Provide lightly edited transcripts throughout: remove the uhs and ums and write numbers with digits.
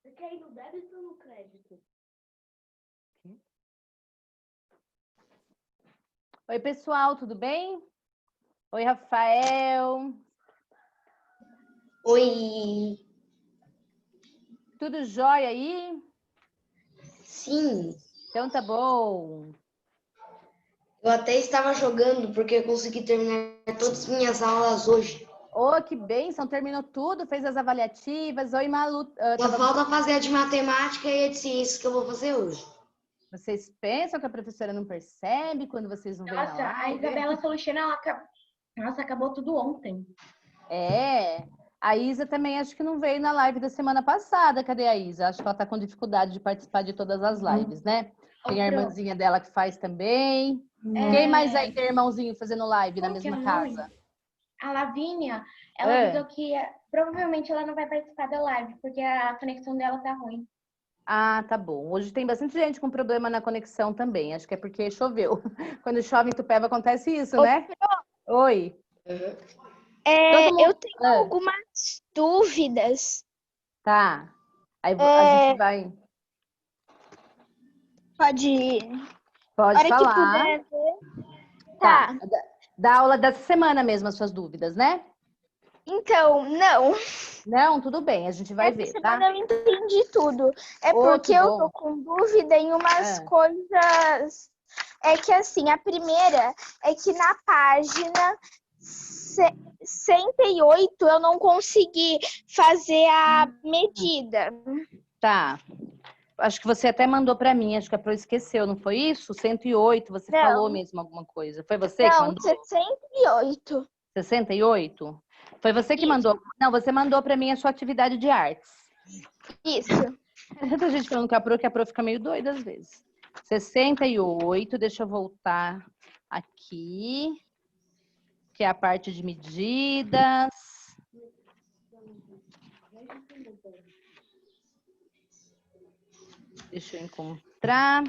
Você quer ir no débito ou no crédito? Oi, pessoal, tudo bem? Oi, Rafael. Oi. Tudo jóia aí? Sim. Então tá bom. Eu até estava jogando porque eu consegui terminar todas as minhas aulas hoje. Oh, que bênção, terminou tudo, fez as avaliativas. Oi, Malu. Só falta fazer a de matemática e a de ciências que eu vou fazer hoje. Vocês pensam que a professora não percebe quando vocês não vêm na Nossa, a live? Isabela Solucena, nossa, acabou tudo ontem. É. A Isa também acho que não veio na live da semana passada. Cadê a Isa? Acho que ela tá com dificuldade de participar de todas as lives, né? Tem a irmãzinha dela que faz também. Quem mais aí tem irmãozinho fazendo live na mesma casa? A Lavínia, ela avisou que provavelmente ela não vai participar da live, porque a conexão dela tá ruim. Ah, tá bom. Hoje tem bastante gente com problema na conexão também. Acho que é porque choveu. Quando chove em Tupéva acontece isso, né? Oi. Eu tenho algumas dúvidas. Tá. Aí a gente vai... Pode Pode hora falar. que puder ver. Tá. Da aula dessa semana mesmo, as suas dúvidas, né? Então, não. Não, tudo bem, a gente vai ver, tá? Eu entendi tudo. É porque eu tô com dúvida em umas coisas. É que assim, a primeira é que na página 108 eu não consegui fazer a medida. Tá. Acho que você até mandou para mim, acho que a Pro esqueceu, não foi isso? 108, você falou mesmo alguma coisa. Foi você que mandou? 68. 68? Foi você que mandou? Não, você mandou para mim a sua atividade de artes. Isso. Tanta gente falando que a Pro fica meio doida às vezes. 68, deixa eu voltar aqui, que é a parte de medidas. Deixa eu encontrar.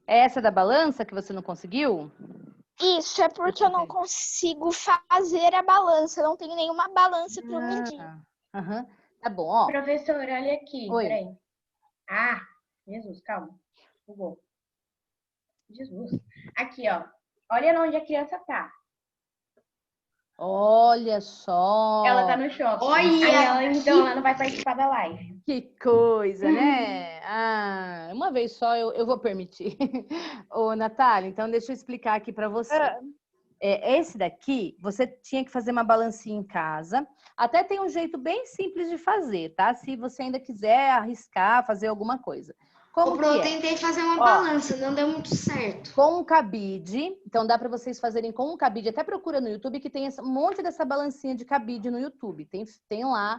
É essa da balança que você não conseguiu? Isso, é porque eu não consigo fazer a balança. Eu não tenho nenhuma balança para medir. Tá bom, ó. Professora, olha aqui. Oi. Peraí. Ah, Jesus, calma. Bugou. Jesus. Aqui, ó. Olha onde a criança tá. Olha só. Ela tá no shopping. Olha! Então ela não vai participar da live. Que coisa, né? Ah, uma vez só eu vou permitir. Ô, Natália, então deixa eu explicar aqui para você. Esse daqui, você tinha que fazer uma balancinha em casa. Até tem um jeito bem simples de fazer, tá? Se você ainda quiser arriscar, fazer alguma coisa. Como Eu tentei fazer uma balança, não deu muito certo. Com um cabide, então dá para vocês fazerem com um cabide. Até procura no YouTube que tem um monte dessa balancinha de cabide no YouTube. Tem lá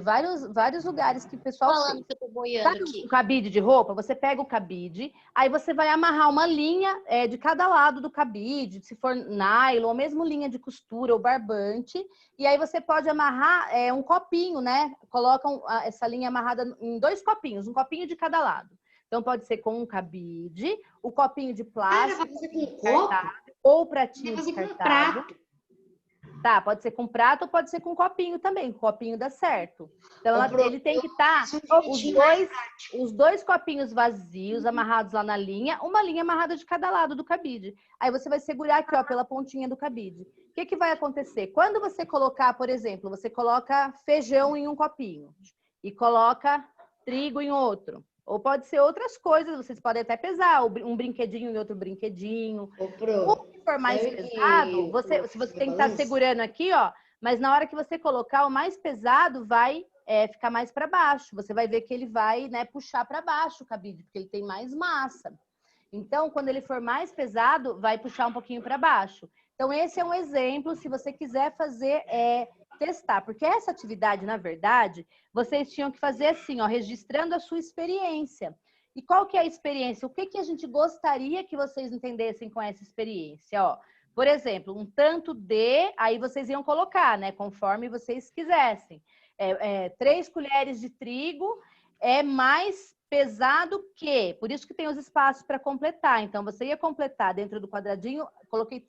vários lugares que o pessoal fez. Que eu tô boiando aqui. O cabide de roupa, você pega o cabide, aí você vai amarrar uma linha de cada lado do cabide, se for nylon, ou mesmo linha de costura ou barbante, e aí você pode amarrar um copinho, né? Colocam essa linha amarrada em 2 copinhos, um copinho de cada lado. Então, pode ser com um cabide, o copinho de plástico, ou pratinho descartável. Tá, pode ser com prato ou pode ser com copinho também. Copinho dá certo. Então, ele tem que estar os dois copinhos vazios, amarrados lá na linha, uma linha amarrada de cada lado do cabide. Aí você vai segurar aqui, ó, pela pontinha do cabide. O que vai acontecer? Quando você colocar, por exemplo, você coloca feijão em um copinho e coloca trigo em outro. Ou pode ser outras coisas, vocês podem até pesar, um brinquedinho e outro brinquedinho. O que for mais pesado, se você tem que estar segurando aqui, ó, mas na hora que você colocar o mais pesado, vai ficar mais para baixo. Você vai ver que ele vai, né, puxar para baixo o cabide, porque ele tem mais massa. Então, quando ele for mais pesado, vai puxar um pouquinho para baixo. Então, esse é um exemplo, se você quiser fazer, testar. Porque essa atividade, na verdade, vocês tinham que fazer assim, ó, registrando a sua experiência. E qual que é a experiência? O que a gente gostaria que vocês entendessem com essa experiência? Ó, Por exemplo, um tanto de, aí vocês iam colocar, né? Conforme vocês quisessem. 3 colheres de trigo é mais pesado que, por isso que tem os espaços para completar. Então, você ia completar dentro do quadradinho, coloquei,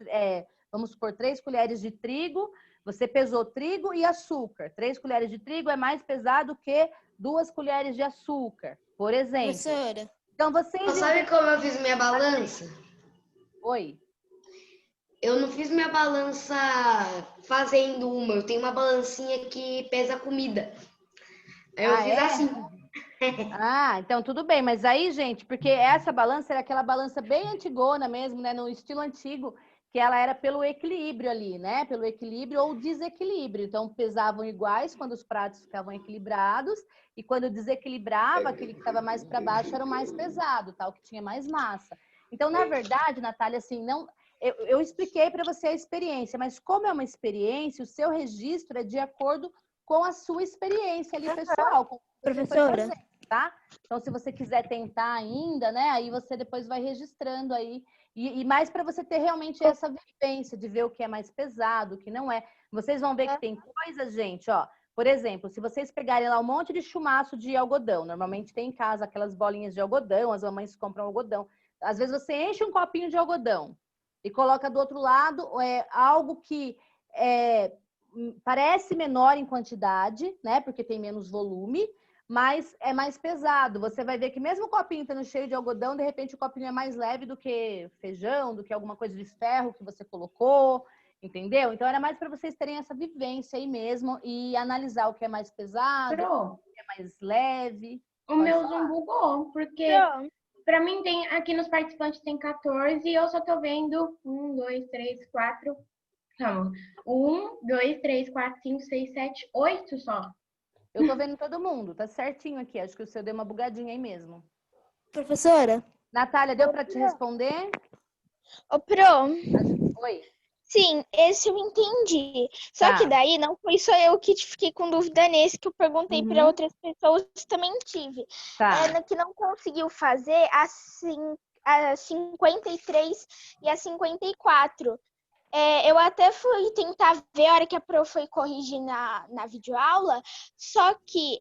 vamos supor, 3 colheres de trigo, você pesou trigo e açúcar. 3 colheres de trigo é mais pesado que 2 colheres de açúcar, por exemplo. Professora. Então, vocês... Sabe como eu fiz minha balança? Oi. Eu não fiz minha balança fazendo uma. Eu tenho uma balancinha que pesa comida. Aí eu fiz assim. Então tudo bem. Mas aí, gente, porque essa balança era aquela balança bem antigona mesmo, né? No estilo antigo, que ela era pelo equilíbrio ali, né? Pelo equilíbrio ou desequilíbrio. Então, pesavam iguais quando os pratos ficavam equilibrados. E quando desequilibrava, aquele que estava mais para baixo era o mais pesado, tá? O que tinha mais massa. Então, na verdade, Natália, assim, não... Eu expliquei para você a experiência, mas como é uma experiência, o seu registro é de acordo com a sua experiência ali, pessoal. Com o que você foi Professora. fazendo, tá? Então, se você quiser tentar ainda, né? Aí você depois vai registrando aí. E mais para você ter realmente essa vivência de ver o que é mais pesado, o que não é. Vocês vão ver que tem coisas, gente, ó. Por exemplo, se vocês pegarem lá um monte de chumaço de algodão, normalmente tem em casa aquelas bolinhas de algodão, as mamães compram algodão. Às vezes você enche um copinho de algodão e coloca do outro lado algo que parece menor em quantidade, né? Porque tem menos volume, mas é mais pesado. Você vai ver que mesmo o copinho estando cheio de algodão, de repente o copinho é mais leve do que feijão, do que alguma coisa de ferro que você colocou, entendeu? Então era mais para vocês terem essa vivência aí mesmo e analisar o que é mais pesado, o que é mais leve. O meu Zoom bugou, porque para mim tem aqui nos participantes tem 14 e eu só tô vendo 1, 2, 3, 4. Calma. 1, 2, 3, 4, 5, 6, 7, 8 só. Eu tô vendo todo mundo, tá certinho aqui. Acho que o seu deu uma bugadinha aí mesmo. Professora. Natália, deu para te responder? Ô, Pro, Oi. sim, esse eu entendi. Só que daí não foi só eu que fiquei com dúvida nesse, que eu perguntei para outras pessoas, também tive. Que não conseguiu fazer a 53 e a 54. Eu até fui tentar ver a hora que a Pro foi corrigir na videoaula, só que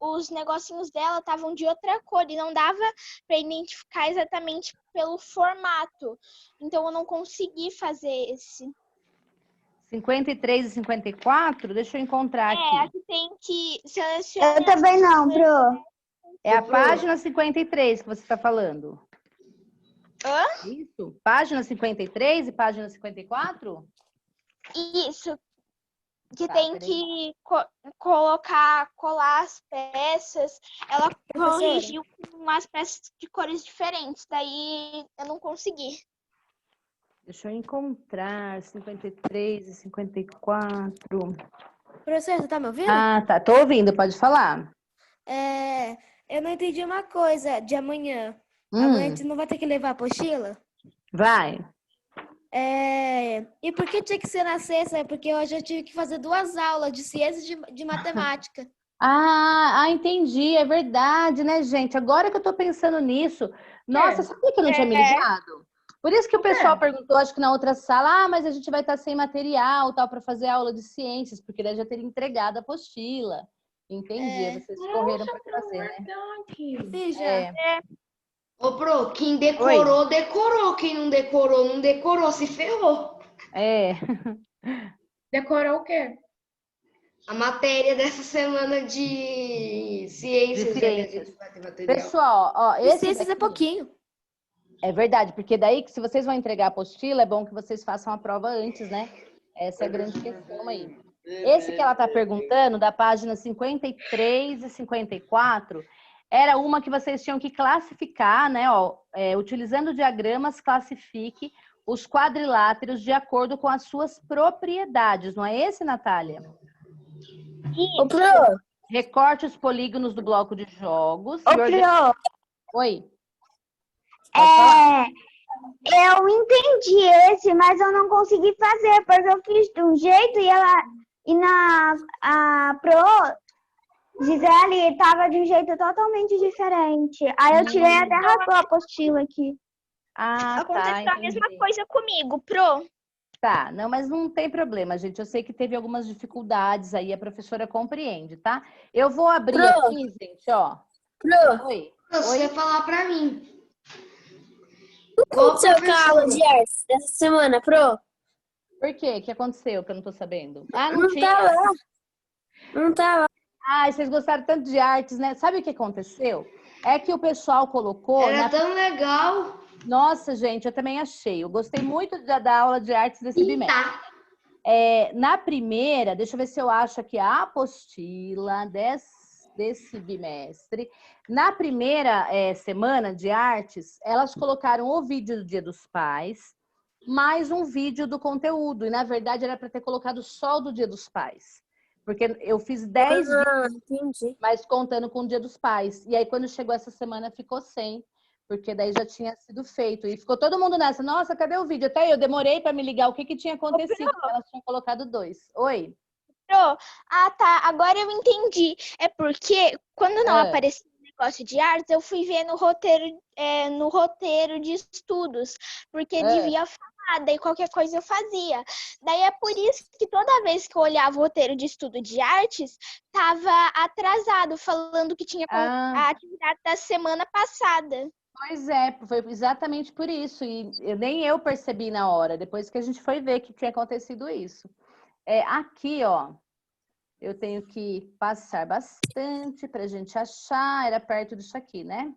os negocinhos dela estavam de outra cor e não dava para identificar exatamente pelo formato. Então, eu não consegui fazer esse. 53 e 54? Deixa eu encontrar aqui. Aqui tem que selecionar. Eu também não, Pro. É a página 53 que você está falando. Hã? Isso? Página 53 e página 54? Isso. Que tem que colar as peças. Ela corrigiu com umas peças de cores diferentes. Daí eu não consegui. Deixa eu encontrar 53 e 54. Professora, você tá me ouvindo? Ah, tá. Tô ouvindo, pode falar. Eu não entendi uma coisa de amanhã. Amanhã a gente não vai ter que levar a apostila? Vai. E por que tinha que ser na sexta? Porque hoje eu tive que fazer 2 aulas de ciências de matemática. Entendi. É verdade, né, gente? Agora que eu tô pensando nisso. Nossa, sabia que eu não tinha me ligado? Por isso que o pessoal perguntou, acho que na outra sala, mas a gente vai estar sem material, tal, para fazer aula de ciências, porque daí já teria entregado a apostila. Entendi. Vocês correram para trazer, né? Veja. Ô, Pro, quem decorou, decorou. Quem não decorou, não decorou, se ferrou. Decorou o quê? A matéria dessa semana de ciências. De já que a ciências. gente vai ter material. Pessoal, ó, esse Ciências é daqui... pouquinho. É verdade, porque daí, se vocês vão entregar a apostila, é bom que vocês façam a prova antes, né? Essa é a grande questão aí. Esse que ela está perguntando, da página 53 e 54, era uma que vocês tinham que classificar, né? Utilizando diagramas, classifique os quadriláteros de acordo com as suas propriedades. Não é esse, Natália? Ô, Pro. Recorte os polígonos do bloco de jogos. Ô, Pro. Oi. Eu entendi esse, mas eu não consegui fazer, porque eu fiz de um jeito e a Pro Gisele estava de um jeito totalmente diferente. Aí eu tirei até a apostila aqui. Ah, Aconteceu tá, a mesma entendi. coisa comigo, Pro. Tá, não, mas não tem problema, gente. Eu sei que teve algumas dificuldades aí, a professora compreende, tá? Eu vou abrir aqui, gente, ó. Oi. Você falar pra mim. O que Qual aconteceu com a aula professora? de artes dessa semana, Pro? Por quê? O que aconteceu que eu não tô sabendo? Ah, não Não tinha. tá lá. Não tá lá. Ah, vocês gostaram tanto de artes, né? Sabe o que aconteceu? É que o pessoal colocou Era tão legal Nossa, gente, eu também achei. Eu gostei muito da aula de artes desse bimestre. pintar. Na primeira, deixa eu ver se eu acho aqui a apostila desse bimestre. Na primeira semana de artes, elas colocaram o vídeo do Dia dos Pais, mais um vídeo do conteúdo. E, na verdade, era para ter colocado só o do Dia dos Pais. Porque eu fiz 10 vídeos, Ah, entendi. mas contando com o Dia dos Pais. E aí, quando chegou essa semana, ficou sem. Porque daí já tinha sido feito. E ficou todo mundo nessa. Nossa, cadê o vídeo? Até eu demorei para me ligar o que tinha acontecido. Elas tinham colocado 2. Oi? Pro. Ah, tá. Agora eu entendi. É porque quando não Ah. apareceu o negócio de artes, eu fui ver no roteiro de estudos, porque devia falar, daí qualquer coisa eu fazia. Daí é por isso que toda vez que eu olhava o roteiro de estudo de artes, tava atrasado, falando que tinha a atividade da semana passada. Pois é, foi exatamente por isso. E nem eu percebi na hora, depois que a gente foi ver que tinha acontecido isso. Aqui, ó, eu tenho que passar bastante para a gente achar. Era perto disso aqui, né?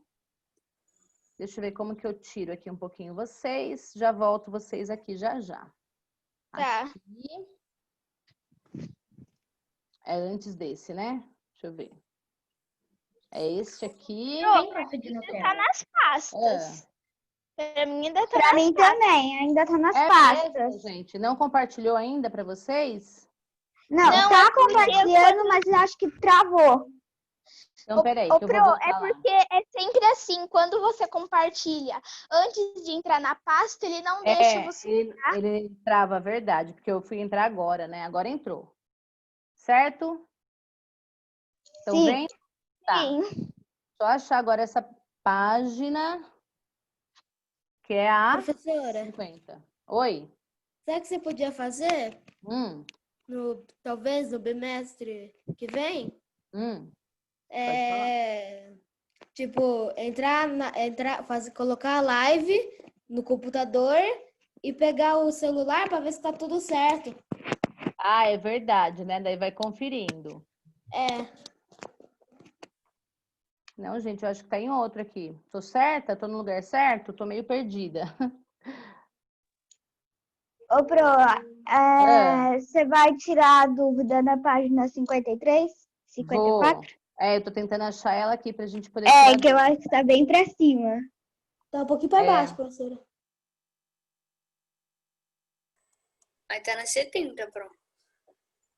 Deixa eu ver como que eu tiro aqui um pouquinho vocês. Já volto vocês aqui já já. Tá. Aqui. É antes desse, né? Deixa eu ver. É este aqui. Tá nas pastas. Pra mim ainda tá Pra mim também, ainda tá nas pastas. Mesmo, gente? Não compartilhou ainda para vocês? Não, tá compartilhando, mas eu acho que travou. Então, peraí, Ô, que eu Pro, vou voltar é lá. porque é sempre assim, quando você compartilha antes de entrar na pasta, ele não deixa você entrar. Ele trava, verdade, porque eu fui entrar agora, né? Agora entrou. Certo? Estão Sim. vendo? Tá. Sim. Só achar agora essa página, que é a Professora, 50. Oi? sabe o que você podia fazer? Hum, Talvez no bimestre que vem? Tipo, colocar a live no computador e pegar o celular para ver se tá tudo certo. Ah, é verdade, né? Daí vai conferindo. Não, gente, eu acho que tá em outro aqui. Tô certa? Tô no lugar certo? Tô meio perdida. Ô, Pro, você vai tirar a dúvida na página 53? 54? Vou. Eu tô tentando achar ela aqui pra gente poder Que eu acho que tá bem pra cima. Tá um pouquinho para baixo, professora. Vai estar na 70, Pro.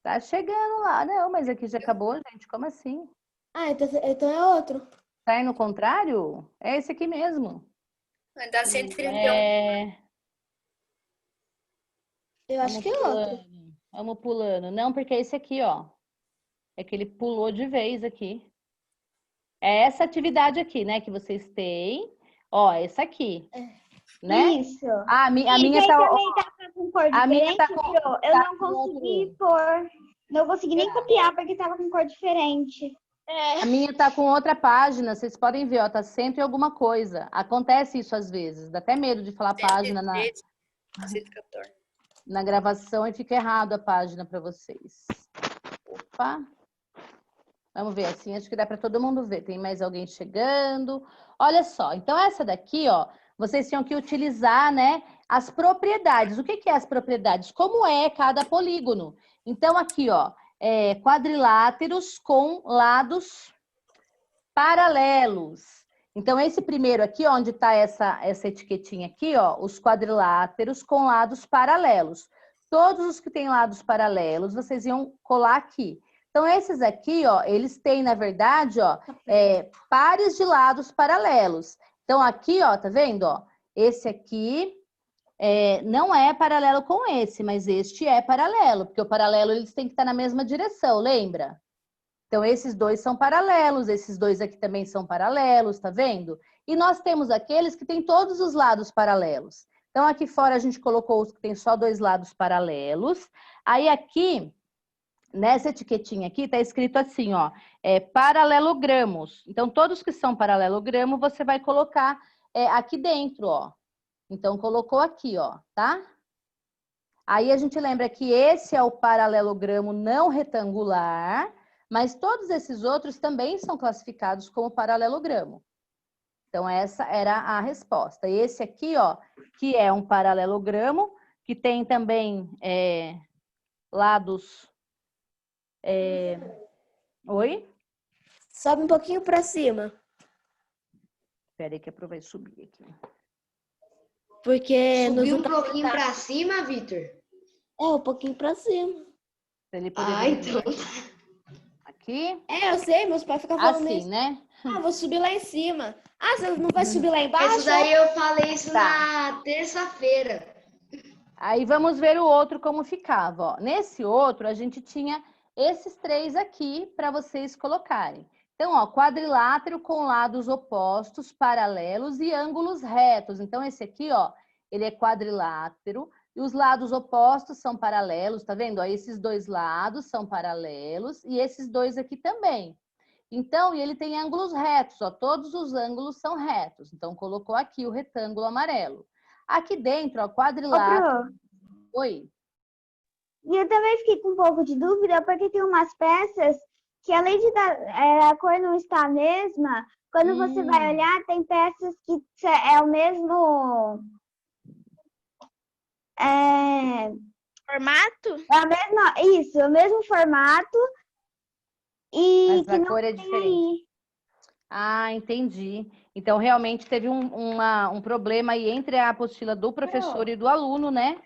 Tá chegando lá. Não, mas aqui já acabou, gente. Como assim? Ah, então é outro. Tá indo no contrário? É esse aqui mesmo. Vai dar 131. Eu acho que é outro. Vamos pulando. Não, porque é esse aqui, ó. É que ele pulou de vez aqui. É essa atividade aqui, né? Que vocês têm. Ó, essa aqui. Né? Isso. A minha quem tá... também tá com cor A minha diferente, tá com- Pro, eu tá não com consegui outro. pôr. Não consegui nem copiar porque tava com cor diferente. A minha tá com outra página. Vocês podem ver, ó. Tá sempre alguma coisa. Acontece isso às vezes. Dá até medo de falar página 114. na gravação e fica errado a página para vocês. Opa. Vamos ver, assim, acho que dá para todo mundo ver. Tem mais alguém chegando. Olha só, então essa daqui, ó, vocês tinham que utilizar, né, as propriedades. O que que é as propriedades? Como é cada polígono? Então aqui, ó, quadriláteros com lados paralelos. Então esse primeiro aqui, onde está essa etiquetinha aqui, ó, os quadriláteros com lados paralelos. Todos os que têm lados paralelos, vocês iam colar aqui. Então, esses aqui, ó, eles têm, na verdade, ó, pares de lados paralelos. Então, aqui, ó, tá vendo, ó? Esse aqui não é paralelo com esse, mas este é paralelo, porque o paralelo, eles têm que estar na mesma direção, lembra? Então, esses dois são paralelos, esses dois aqui também são paralelos, tá vendo? E nós temos aqueles que têm todos os lados paralelos. Então, aqui fora a gente colocou os que têm só 2 lados paralelos. Aí aqui, nessa etiquetinha aqui, tá escrito assim, ó, paralelogramos. Então, todos que são paralelogramo, você vai colocar aqui dentro, ó. Então, colocou aqui, ó, tá? Aí a gente lembra que esse é o paralelogramo não retangular, mas todos esses outros também são classificados como paralelogramo. Então, essa era a resposta. Esse aqui, ó, que é um paralelogramo, que tem também lados... Oi? Sobe um pouquinho para cima. Espera aí que a Pro vai subir aqui. Porque Subiu um pouquinho para cima, Vitor? um pouquinho para cima. Pra ele poder ver. Então. Aqui. Eu sei, meus pais ficam falando Assim, isso. né? Vou subir lá em cima. Você não vai subir lá embaixo? Isso daí eu falei isso Tá. na terça-feira. Aí vamos ver o outro como ficava, ó. Nesse outro, a gente tinha esses 3 aqui para vocês colocarem. Então, ó, quadrilátero com lados opostos, paralelos e ângulos retos. Então, esse aqui, ó, ele é quadrilátero e os lados opostos são paralelos, tá vendo? Ó, esses 2 lados são paralelos e esses 2 aqui também. Então, e ele tem ângulos retos, ó, todos os ângulos são retos. Então, colocou aqui o retângulo amarelo. Aqui dentro, ó, quadrilátero... Oi? E eu também fiquei com um pouco de dúvida, porque tem umas peças que, além de a cor não estar a mesma, quando você vai olhar, tem peças que é o mesmo... Formato? Isso, o mesmo formato. E Mas que a não cor é tem diferente. aí. Ah, entendi. Então, realmente teve um problema aí entre a apostila do professor e do aluno, né?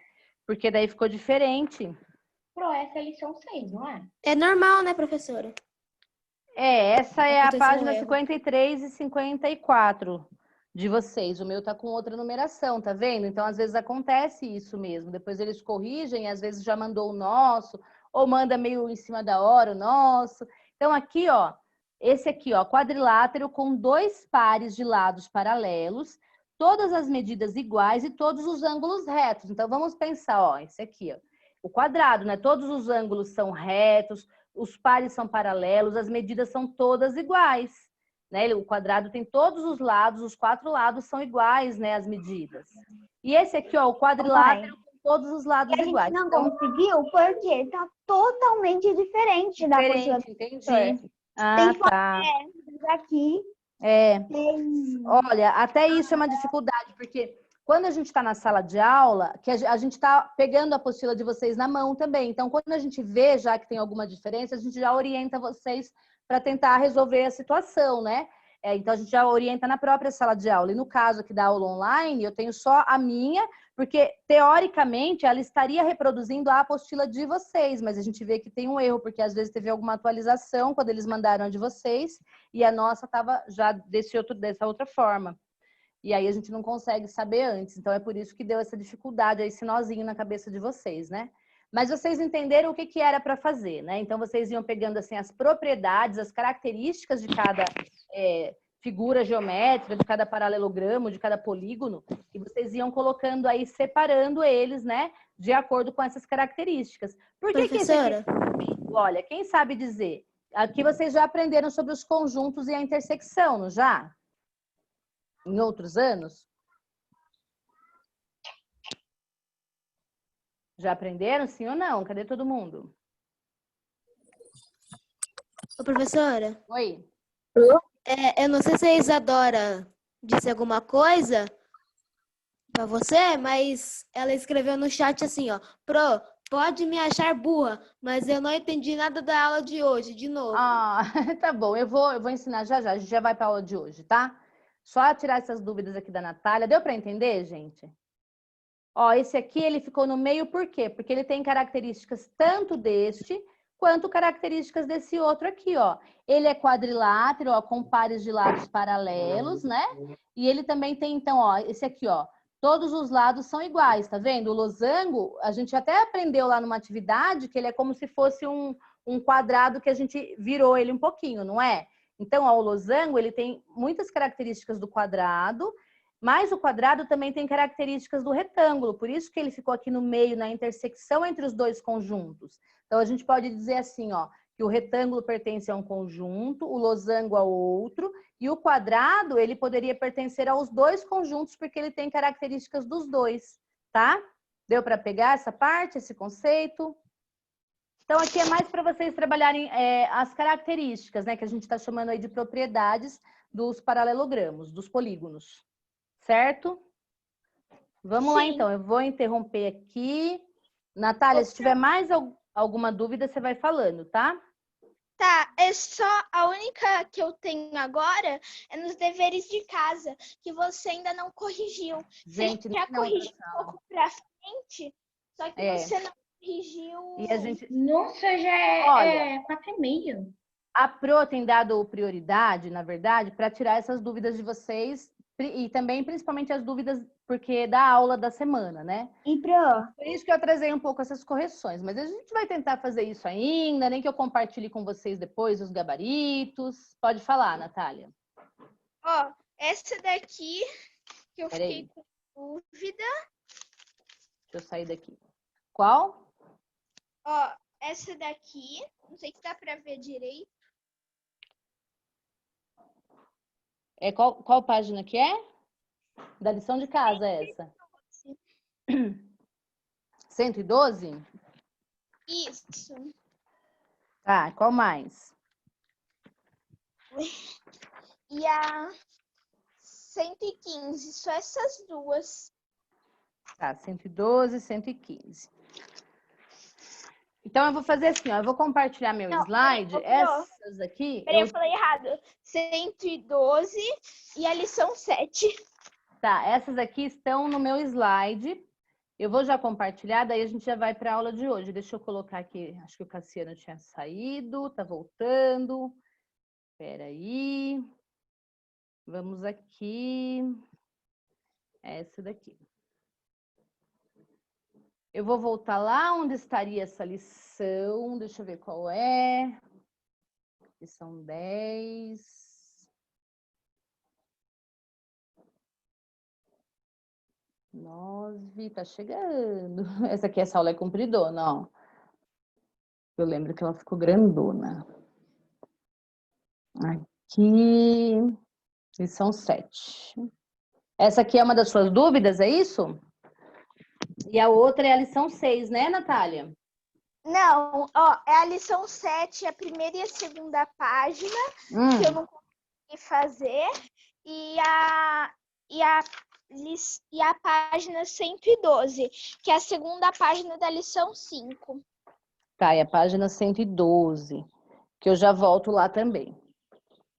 Porque daí ficou diferente. Pro, essa é a lição 6, não é? É normal, né, professora? Essa é a Aconteceu um página erro. 53 e 54 de vocês. O meu tá com outra numeração, tá vendo? Então, às vezes acontece isso mesmo. Depois eles corrigem, às vezes já mandou o nosso, ou manda meio em cima da hora o nosso. Então, aqui, ó, esse aqui, ó, quadrilátero com 2 pares de lados paralelos, todas as medidas iguais e todos os ângulos retos. Então, vamos pensar, ó, esse aqui, ó, o quadrado, né? Todos os ângulos são retos, os pares são paralelos, as medidas são todas iguais, né? O quadrado tem todos os lados, os 4 lados são iguais, né? As medidas. E esse aqui, ó, o quadrilátero com todos os lados E a gente iguais. não Então, conseguiu porque tá totalmente diferente da apostila do entendi. professor. Ah, Tem que tá. aqui. Tem... Olha, até isso é uma dificuldade, porque quando a gente está na sala de aula, que a gente está pegando a apostila de vocês na mão também. Então, quando a gente vê já que tem alguma diferença, a gente já orienta vocês para tentar resolver a situação, né? Então, a gente já orienta na própria sala de aula. E no caso aqui da aula online, eu tenho só a minha, porque, teoricamente, ela estaria reproduzindo a apostila de vocês, mas a gente vê que tem um erro, porque às vezes teve alguma atualização quando eles mandaram a de vocês, e a nossa estava já dessa outra forma. E aí a gente não consegue saber antes. Então, é por isso que deu essa dificuldade, esse nozinho na cabeça de vocês, né? Mas vocês entenderam o que era para fazer, né? Então, vocês iam pegando, assim, as propriedades, as características de cada figura geométrica, de cada paralelogramo, de cada polígono, e vocês iam colocando aí, separando eles, né? De acordo com essas características. Por que Professora? Olha, quem sabe dizer? Aqui vocês já aprenderam sobre os conjuntos e a intersecção, não já? Em outros anos? Já aprenderam, sim ou não? Cadê todo mundo? Ô, professora? Oi? Eu não sei se a Isadora disse alguma coisa pra você, mas ela escreveu no chat assim, ó. Pro, pode me achar burra, mas eu não entendi nada da aula de hoje, de novo. Ah, tá bom. Eu vou ensinar já já. A gente já vai para a aula de hoje, tá? Só tirar essas dúvidas aqui da Natália. Deu para entender, gente? Ó, esse aqui, ele ficou no meio por quê? Porque ele tem características tanto deste, quanto características desse outro aqui, ó. Ele é quadrilátero, ó, com pares de lados paralelos, né? E ele também tem, então, ó, esse aqui, ó. Todos os lados são iguais, tá vendo? O losango, a gente até aprendeu lá numa atividade que ele é como se fosse um quadrado que a gente virou ele um pouquinho, não é? Então, ó, o losango, ele tem muitas características do quadrado, mas o quadrado também tem características do retângulo, por isso que ele ficou aqui no meio, na intersecção entre os dois conjuntos. Então, a gente pode dizer assim, ó, que o retângulo pertence a um conjunto, o losango a outro, e o quadrado, ele poderia pertencer aos dois conjuntos, porque ele tem características dos dois, tá? Deu para pegar essa parte, esse conceito? Então, aqui é mais para vocês trabalharem as características, né, que a gente está chamando aí de propriedades dos paralelogramos, dos polígonos. Certo? Vamos lá, então. Eu vou interromper aqui. Natália, se tiver mais alguma dúvida, você vai falando, tá? Tá, é só a única que eu tenho agora é nos deveres de casa, que você ainda não corrigiu. Gente, você já corrigiu um pouco pra frente, só que você não corrigiu. E a gente... Nossa, já é 4,5. A Pro tem dado prioridade, na verdade, para tirar essas dúvidas de vocês e também, principalmente, as dúvidas porque da aula da semana, né? E Pro? Por isso que eu trazei um pouco essas correções, mas a gente vai tentar fazer isso ainda, nem que eu compartilhe com vocês depois os gabaritos. Pode falar, Natália. Ó, essa daqui que eu fiquei com dúvida. Deixa eu sair daqui. Qual? Ó, essa daqui, não sei se dá para ver direito. Qual página que é? Da lição de casa, essa. 112? Isso. Tá, qual mais? E a 115, só essas duas. Tá, 112 e 115. Então, eu vou fazer assim, ó. Eu vou compartilhar meu slide. Essas aqui... Peraí, eu falei errado. 112 e a lição 7. Tá, essas aqui estão no meu slide. Eu vou já compartilhar, daí a gente já vai para a aula de hoje. Deixa eu colocar aqui. Acho que o Cassiano tinha saído, tá voltando. Espera aí. Vamos aqui. Essa daqui. Eu vou voltar lá onde estaria essa lição. Deixa eu ver qual é. Lição 10. 9, tá chegando. Essa aqui, essa aula é compridona, ó. Eu lembro que ela ficou grandona. Aqui, lição 7. Essa aqui é uma das suas dúvidas, é isso? E a outra é a lição 6, né, Natália? Não, ó, é a lição 7, a primeira e a segunda página, que eu não consegui fazer, e a página 112, que é a segunda página da lição 5. Tá, e a página 112, que eu já volto lá também.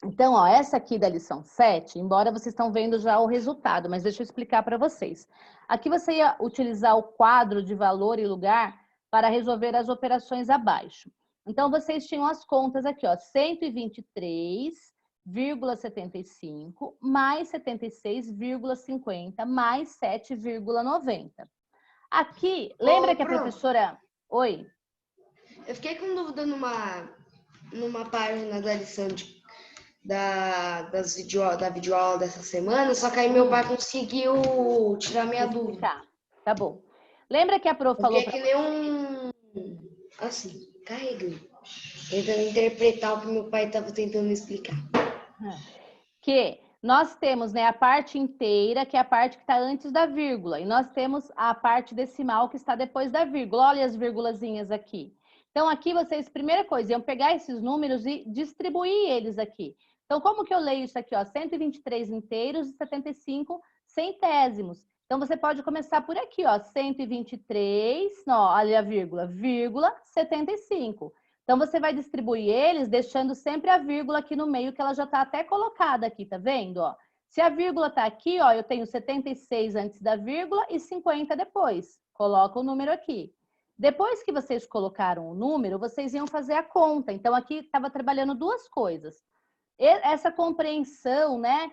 Então, ó, essa aqui da lição 7, embora vocês estão vendo já o resultado, mas deixa eu explicar para vocês. Aqui você ia utilizar o quadro de valor e lugar para resolver as operações abaixo. Então, vocês tinham as contas aqui, ó, 123,75 mais 76,50 mais 7,90. Aqui, lembra que a professora... Oi? Eu fiquei com dúvida numa página da lição da videoaula dessa semana, só que aí meu pai conseguiu tirar minha dúvida. Tá bom. Lembra que a Pro falou... Porque é que nem assim, carreguei. Tentando interpretar o que meu pai estava tentando explicar. Que nós temos, né, a parte inteira, que é a parte que está antes da vírgula. E nós temos a parte decimal que está depois da vírgula. Olha as vírgulazinhas aqui. Então, aqui vocês, primeira coisa, iam pegar esses números e distribuir eles aqui. Então, como que eu leio isso aqui, ó? 123 inteiros e 75 centésimos. Então, você pode começar por aqui, ó. 123, ó, olha a vírgula, 75. Então, você vai distribuir eles deixando sempre a vírgula aqui no meio, que ela já está até colocada aqui, tá vendo, ó? Se a vírgula está aqui, ó, eu tenho 76 antes da vírgula e 50 depois. Coloca o número aqui. Depois que vocês colocaram o número, vocês iam fazer a conta. Então, aqui estava trabalhando duas coisas. Essa compreensão, né,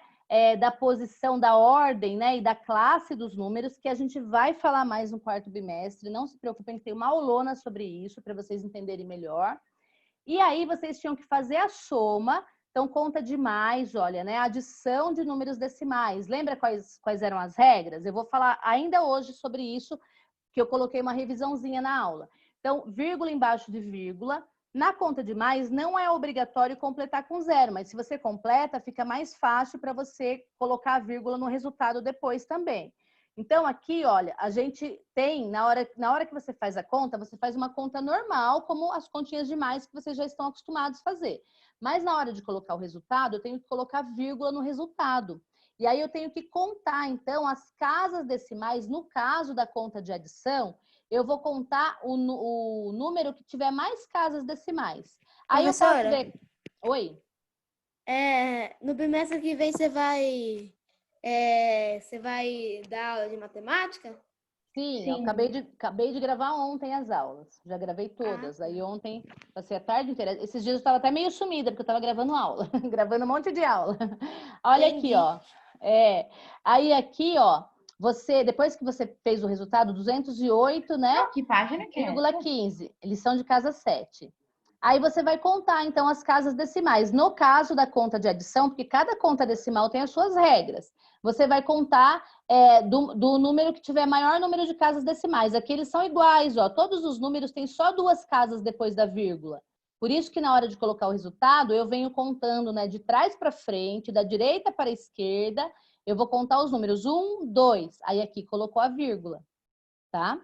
da posição, da ordem, né, e da classe dos números, que a gente vai falar mais no quarto bimestre. Não se preocupem que tem uma aulona sobre isso, para vocês entenderem melhor. E aí, vocês tinham que fazer a soma Então, conta demais, olha, né? Adição de números decimais. Lembra quais eram as regras? Eu vou falar ainda hoje sobre isso, que eu coloquei uma revisãozinha na aula. Então, vírgula embaixo de vírgula. Na conta de mais, não é obrigatório completar com zero, mas se você completa, fica mais fácil para você colocar a vírgula no resultado depois também. Então, aqui, olha, a gente tem, na hora que você faz a conta, você faz uma conta normal, como as continhas de mais que vocês já estão acostumados a fazer. Mas na hora de colocar o resultado, eu tenho que colocar vírgula no resultado. E aí eu tenho que contar, então, as casas decimais. No caso da conta de adição, eu vou contar o número que tiver mais casas decimais. Aí eu posso Professora? ver... Oi? No bimestre que vem você vai dar aula de matemática? Sim, eu acabei de gravar ontem as aulas. Já gravei todas. Aí ontem, passei a tarde inteira. Esses dias eu estava até meio sumida, porque eu estava gravando aula. Gravando um monte de aula. Olha Entendi. aqui, ó. Aí aqui, ó, depois que você fez o resultado, 208, né? Que página que é? 0,15, lição de casa 7. Aí você vai contar, então, as casas decimais. No caso da conta de adição, porque cada conta decimal tem as suas regras, você vai contar do número que tiver maior número de casas decimais. Aqui eles são iguais, ó. Todos os números têm só 2 casas depois da vírgula. Por isso que na hora de colocar o resultado, eu venho contando, né, de trás para frente, da direita para a esquerda, eu vou contar os números 1, 2. Aí aqui colocou a vírgula, tá?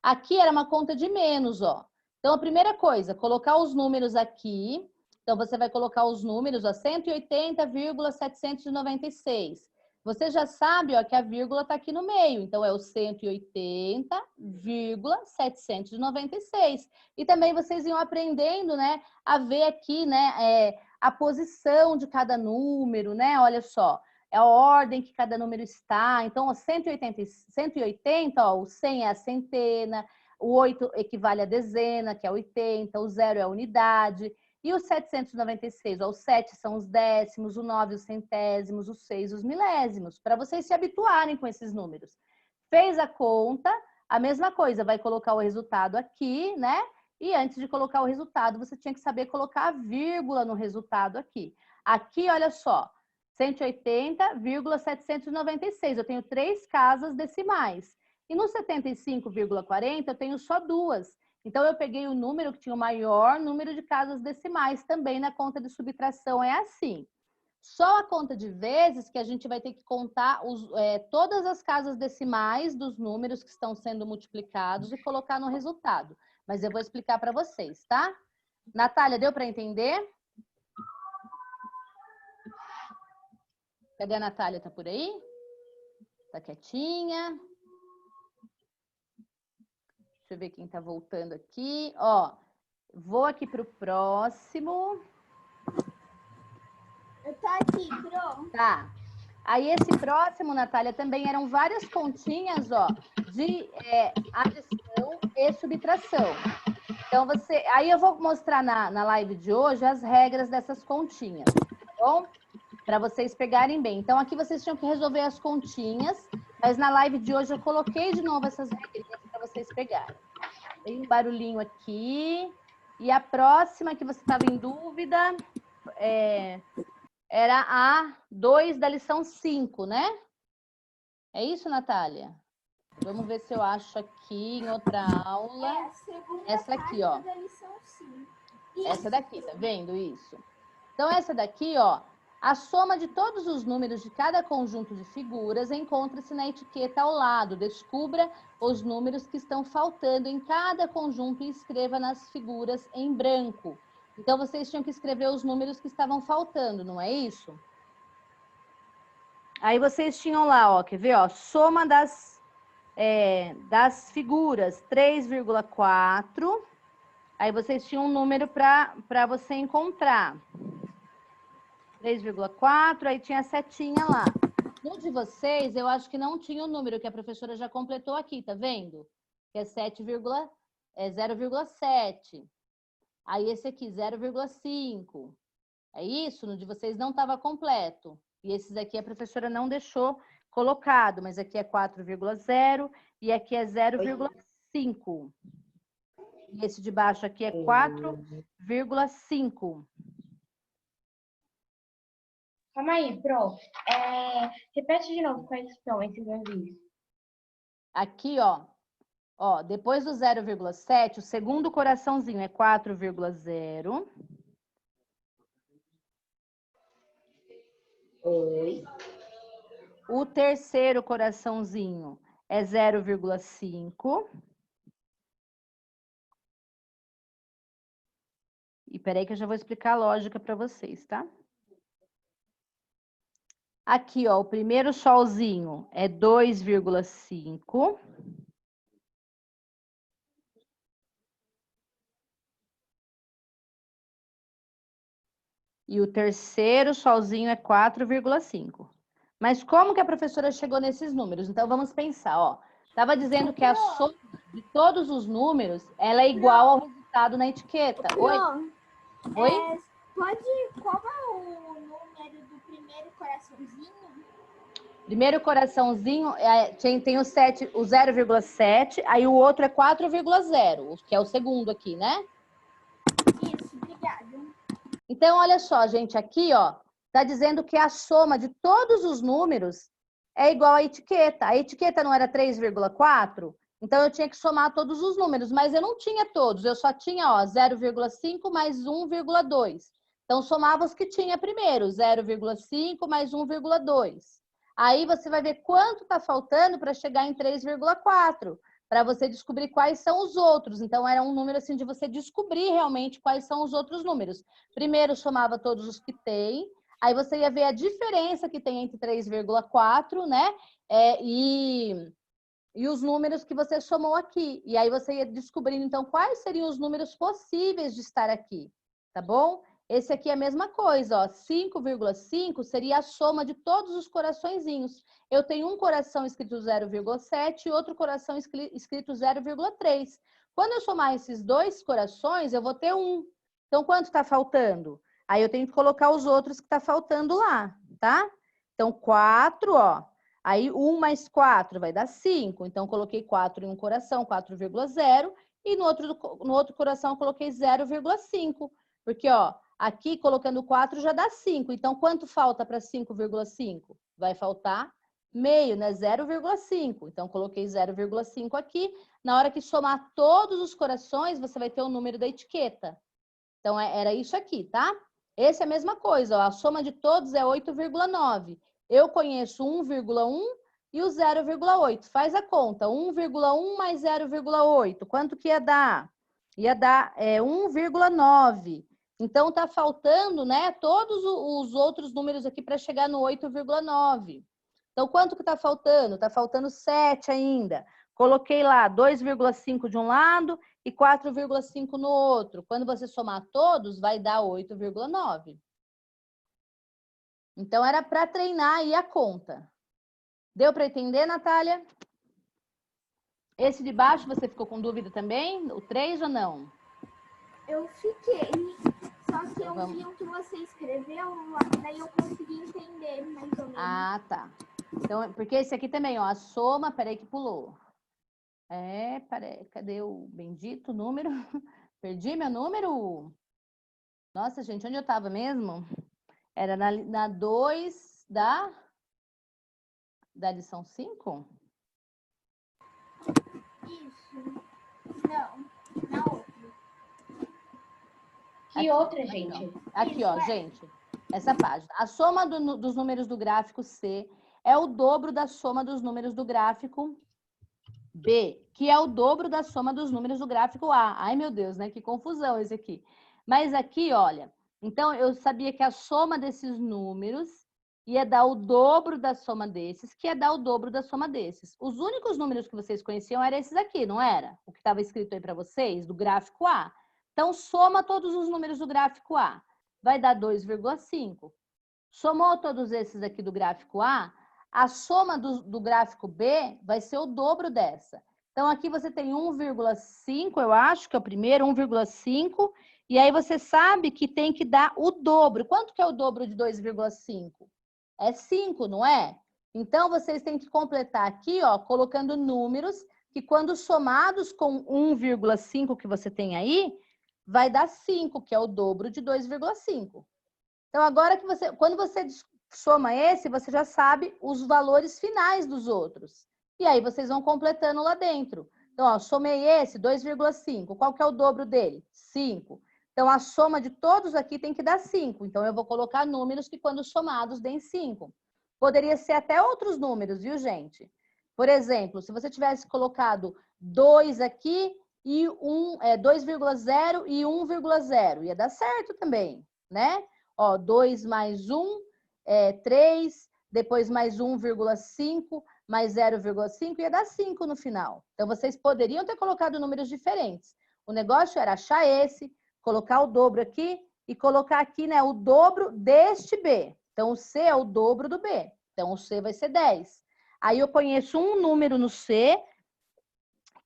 Aqui era uma conta de menos, ó. Então, a primeira coisa, colocar os números aqui. Então, você vai colocar os números, ó, 180,796. Você já sabe, ó, que a vírgula está aqui no meio. Então, é o 180,796. E também vocês iam aprendendo, né, a ver aqui, né, a posição de cada número, né? Olha só, é a ordem que cada número está. Então, ó, 180, ó, o 100 é a centena, o 8 equivale à dezena, que é 80, o 0 é a unidade, e o 796, ó, os 7 são os décimos, o 9 os centésimos, o 6 os milésimos, para vocês se habituarem com esses números. Fez a conta, a mesma coisa, vai colocar o resultado aqui, né? E antes de colocar o resultado, você tinha que saber colocar a vírgula no resultado aqui. Aqui, olha só, 180,796, eu tenho 3 casas decimais. E no 75,40 eu tenho só 2. Então, eu peguei o número que tinha o maior número de casas decimais. Também na conta de subtração é assim. Só a conta de vezes que a gente vai ter que contar todas as casas decimais dos números que estão sendo multiplicados e colocar no resultado. Mas eu vou explicar para vocês, tá? Natália, deu para entender? Cadê a Natália? Tá por aí? Tá quietinha? Deixa eu ver quem tá voltando aqui. Ó, vou aqui pro próximo. Eu tô aqui, Pro. Tá. Aí esse próximo, Natália, também eram várias continhas, ó, de adição e subtração. Então, aí eu vou mostrar na live de hoje as regras dessas continhas, tá bom? Para vocês pegarem bem. Então, aqui vocês tinham que resolver as continhas, mas na live de hoje eu coloquei de novo essas regras para vocês pegarem. Tem um barulhinho aqui. E a próxima que você estava em dúvida era a 2 da lição 5, né? É isso, Natália? Vamos ver se eu acho aqui em outra aula. Essa aqui, ó. Essa daqui, tá vendo isso? Então, essa daqui, ó. A soma de todos os números de cada conjunto de figuras encontra-se na etiqueta ao lado. Descubra os números que estão faltando em cada conjunto e escreva nas figuras em branco. Então, vocês tinham que escrever os números que estavam faltando, não é isso? Aí vocês tinham lá, ó, quer ver, ó, soma das figuras, 3,4. Aí vocês tinham um número para você encontrar. 3,4, aí tinha a setinha lá. No de vocês, eu acho que não tinha o número, que a professora já completou aqui, tá vendo? Que é 0,7. Aí esse aqui, 0,5. É isso? No de vocês não estava completo. E esses aqui a professora não deixou colocado, mas aqui é 4,0 e aqui é 0,5. E esse de baixo aqui é 4,5. Calma aí, Pro. Repete de novo quais são esses avisos. Aqui, ó. Ó, depois do 0,7, o segundo coraçãozinho é 4,0. Oi. O terceiro coraçãozinho é 0,5. E peraí que eu já vou explicar a lógica para vocês, tá? Aqui, ó, o primeiro solzinho é 2,5. E o terceiro solzinho é 4,5. Mas como que a professora chegou nesses números? Então, vamos pensar, ó. Estava dizendo que a soma de todos os números, ela é igual ao resultado na etiqueta. Oi? Oi? Qual é o número do primeiro coraçãozinho? Primeiro coraçãozinho tem o 0,7, aí o outro é 4,0, que é o segundo aqui, né? Isso, obrigada. Então, olha só, gente, aqui, ó, tá dizendo que a soma de todos os números é igual à etiqueta. A etiqueta não era 3,4? Então, eu tinha que somar todos os números, mas eu não tinha todos, eu só tinha, ó, 0,5 mais 1,2. Então, somava os que tinha primeiro, 0,5 mais 1,2. Aí, você vai ver quanto tá faltando para chegar em 3,4, para você descobrir quais são os outros. Então, era um número, assim, de você descobrir realmente quais são os outros números. Primeiro, somava todos os que tem, aí você ia ver a diferença que tem entre 3,4, né? E os números que você somou aqui. E aí você ia descobrindo, então, quais seriam os números possíveis de estar aqui, tá bom? Esse aqui é a mesma coisa, ó. 5,5 seria a soma de todos os coraçõezinhos. Eu tenho um coração escrito 0,7 e outro coração escrito 0,3. Quando eu somar esses dois corações, eu vou ter 1. Então, quanto está faltando? Aí eu tenho que colocar os outros que está faltando lá, tá? Então, 4, ó. Aí, 1 mais 4 vai dar 5. Então, coloquei 4 em um coração, 4,0. E no outro coração, eu coloquei 0,5. Porque, ó, aqui, colocando 4, já dá 5. Então, quanto falta para 5,5? Vai faltar meio, né? 0,5. Então, coloquei 0,5 aqui. Na hora que somar todos os corações, você vai ter o número da etiqueta. Então, era isso aqui, tá? Essa é a mesma coisa, ó. A soma de todos é 8,9. Eu conheço 1,1 e o 0,8. Faz a conta. 1,1 mais 0,8. Quanto que ia dar? Ia dar 1,9. Então, tá faltando, né, todos os outros números aqui para chegar no 8,9. Então, quanto que tá faltando? Tá faltando 7 ainda. Coloquei lá 2,5 de um lado e 4,5 no outro. Quando você somar todos, vai dar 8,9. Então, era para treinar aí a conta. Deu para entender, Natália? Esse de baixo, você ficou com dúvida também? O 3 ou não? Eu fiquei. Só que eu vi o que você escreveu, daí eu consegui entender mais ou menos. Ah, tá. Então, porque esse aqui também, ó, a soma, peraí que pulou. Peraí, cadê o bendito número? Perdi meu número? Nossa, gente, onde eu estava mesmo? Era na 2 da lição 5? Isso. Não, na outra. Que outra, gente? Aqui, ó, gente. Essa página. A soma dos números do gráfico C é o dobro da soma dos números do gráfico B, que é o dobro da soma dos números do gráfico A. Ai, meu Deus, né? Que confusão esse aqui. Mas aqui, olha, então eu sabia que a soma desses números ia dar o dobro da soma desses, que ia dar o dobro da soma desses. Os únicos números que vocês conheciam eram esses aqui, não era? O que estava escrito aí para vocês, do gráfico A. Então, soma todos os números do gráfico A. Vai dar 2,5. Somou todos esses aqui do gráfico A soma do gráfico B vai ser o dobro dessa. Então, aqui você tem 1,5, eu acho que é o primeiro, 1,5. E aí, você sabe que tem que dar o dobro. Quanto que é o dobro de 2,5? É 5, não é? Então, vocês têm que completar aqui, ó, colocando números que, quando somados com 1,5 que você tem aí, vai dar 5, que é o dobro de 2,5. Então, agora que quando você soma esse, você já sabe os valores finais dos outros. E aí vocês vão completando lá dentro. Então, ó, somei esse, 2,5. Qual que é o dobro dele? 5. Então, a soma de todos aqui tem que dar 5. Então, eu vou colocar números que, quando somados, deem 5. Poderia ser até outros números, viu, gente? Por exemplo, se você tivesse colocado 2 aqui e 2,0 e 1,0, ia dar certo também, né? Ó, 2 mais 1 é 3, depois mais 1,5, mais 0,5, ia dar 5 no final. Então, vocês poderiam ter colocado números diferentes. O negócio era achar esse, colocar o dobro aqui e colocar aqui, né, o dobro deste B. Então, o C é o dobro do B. Então, o C vai ser 10. Aí, eu conheço um número no C,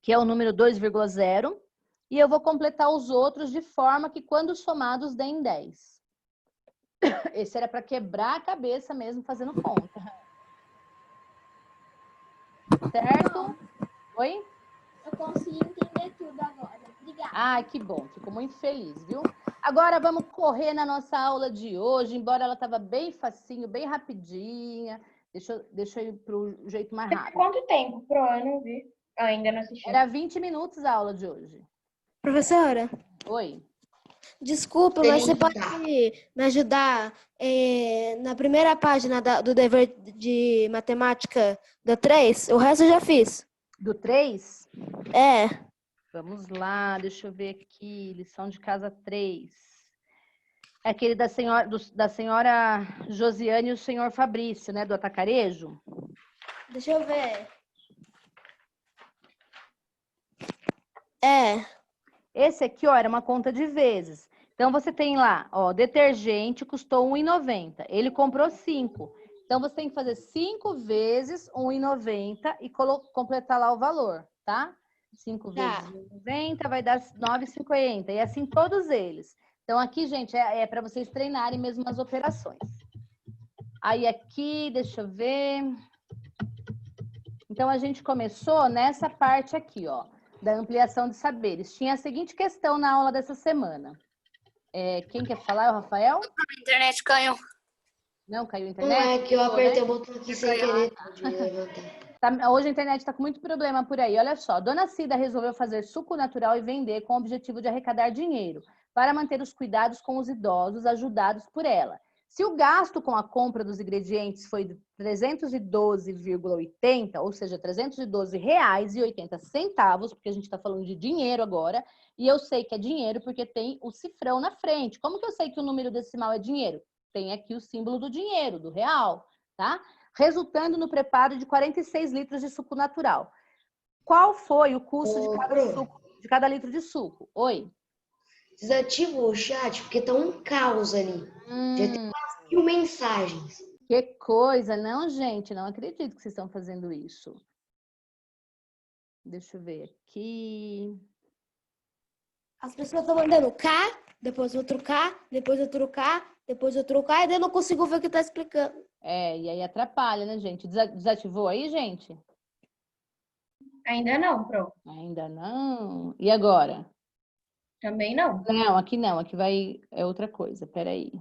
que é o número 2,0, e eu vou completar os outros de forma que, quando somados, deem 10. Esse era para quebrar a cabeça mesmo, fazendo conta. Certo? Oi? Eu consegui entender tudo agora. Obrigada. Ah, que bom. Fico muito feliz, viu? Agora vamos correr na nossa aula de hoje, embora ela estava bem facinho, bem rapidinha. Deixa eu ir para o jeito mais rápido. Quanto tempo, Pro? Eu não vi. Eu ainda não assisti. Era 20 minutos a aula de hoje. Professora, Oi. desculpa, mas você pode me ajudar na primeira página do dever de matemática do 3? O resto eu já fiz. Do 3? É. Vamos lá, deixa eu ver aqui. Lição de casa 3. É aquele da senhora Josiane e o senhor Fabrício, né? Do atacarejo. Deixa eu ver. É. Esse aqui, ó, era uma conta de vezes. Então, você tem lá, ó, detergente custou R$1,90. Ele comprou 5. Então, você tem que fazer 5 vezes R$1,90 e completar lá o valor, tá? 5 vezes R$1,90 vai dar R$9,50. E assim todos eles. Então, aqui, gente, é para vocês treinarem mesmo as operações. Aí, aqui, deixa eu ver. Então, a gente começou nessa parte aqui, ó, da ampliação de saberes. Tinha a seguinte questão na aula dessa semana. Quem quer falar é o Rafael? A internet caiu. Não, caiu a Não internet? é que eu apertei né? o botão aqui sem querer de levantar. Hoje a internet está com muito problema por aí. Olha só, Dona Cida resolveu fazer suco natural e vender com o objetivo de arrecadar dinheiro para manter os cuidados com os idosos ajudados por ela. Se o gasto com a compra dos ingredientes foi de 312,80, ou seja, R$312,80, porque a gente está falando de dinheiro agora, e eu sei que é dinheiro porque tem o cifrão na frente. Como que eu sei que o número decimal é dinheiro? Tem aqui o símbolo do dinheiro, do real, tá? Resultando no preparo de 46 litros de suco natural. Qual foi o custo de cada litro de suco? Oi? Desativa o chat, porque tá um caos ali. Já tem quase 1000 mensagens. Que coisa, não, gente? Não acredito que vocês estão fazendo isso. Deixa eu ver aqui. As pessoas estão mandando K, depois outro K, depois outro K, depois outro K, e daí eu não consigo ver o que tá explicando. E aí atrapalha, né, gente? Desativou aí, gente? Ainda não, Pro. Ainda não. E agora? Também não. Não, aqui não. Aqui é outra coisa. Peraí.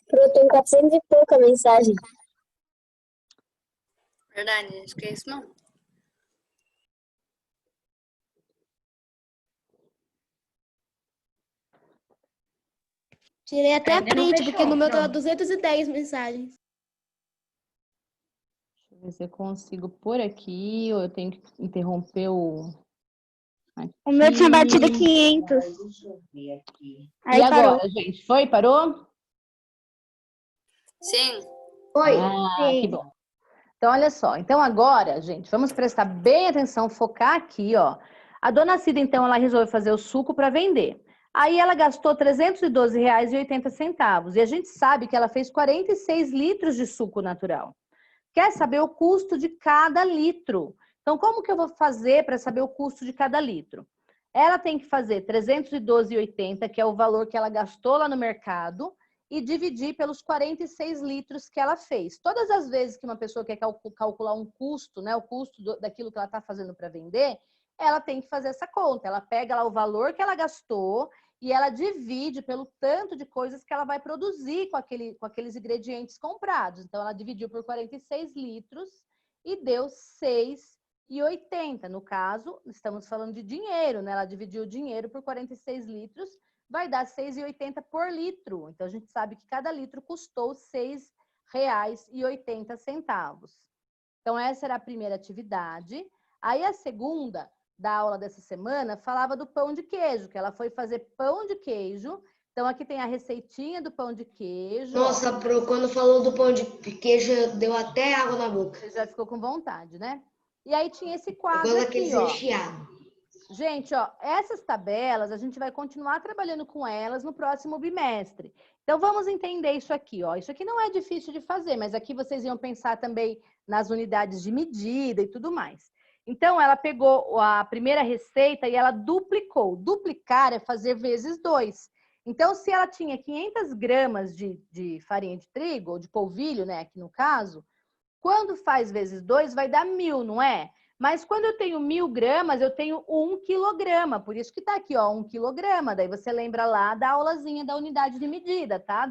Pro, tem 400 e pouca mensagem. Verdade, acho que é isso não. Tirei até a Ainda não print, fechou, porque no meu não. tava 210 mensagens. Deixa eu ver se eu consigo por aqui, ou eu tenho que interromper o... Aqui. O meu tinha batido 500. Aí E agora, parou. gente? Foi? Parou? Sim. Oi. Sim. Que bom. Então, olha só. Então, agora, gente, vamos prestar bem atenção, focar aqui, ó. A Dona Cida, então, ela resolveu fazer o suco para vender. Aí, ela gastou R$312,80. E a gente sabe que ela fez 46 litros de suco natural. Quer saber o custo de cada litro? Então, como que eu vou fazer para saber o custo de cada litro? Ela tem que fazer R$312,80, que é o valor que ela gastou lá no mercado, e dividir pelos 46 litros que ela fez. Todas as vezes que uma pessoa quer calcular um custo, né, o custo daquilo que ela está fazendo para vender, ela tem que fazer essa conta. Ela pega lá o valor que ela gastou e ela divide pelo tanto de coisas que ela vai produzir com aqueles ingredientes comprados. Então, ela dividiu por 46 litros e deu 6,80. No caso, estamos falando de dinheiro, né? Ela dividiu o dinheiro por 46 litros, vai dar 6,80 por litro. Então, a gente sabe que cada litro custou R$ 6,80. Então, essa era a primeira atividade. Aí, a segunda da aula dessa semana falava do pão de queijo, que ela foi fazer pão de queijo. Então, aqui tem a receitinha do pão de queijo. Nossa, Pro, quando falou do pão de queijo, deu até água na boca. Você já ficou com vontade, né? E aí tinha esse quadro Agora aqui, aqueles ó. recheados. Gente, ó, essas tabelas, a gente vai continuar trabalhando com elas no próximo bimestre. Então, vamos entender isso aqui, ó. Isso aqui não é difícil de fazer, mas aqui vocês iam pensar também nas unidades de medida e tudo mais. Então, ela pegou a primeira receita e ela duplicou. Duplicar é fazer vezes 2. Então, se ela tinha 500 gramas de farinha de trigo, ou de polvilho, né, aqui no caso, quando faz vezes 2, vai dar 1.000, não é? Mas quando eu tenho 1.000 gramas, eu tenho 1 quilograma. Por isso que tá aqui, ó, 1 quilograma. Daí você lembra lá da aulazinha da unidade de medida, tá?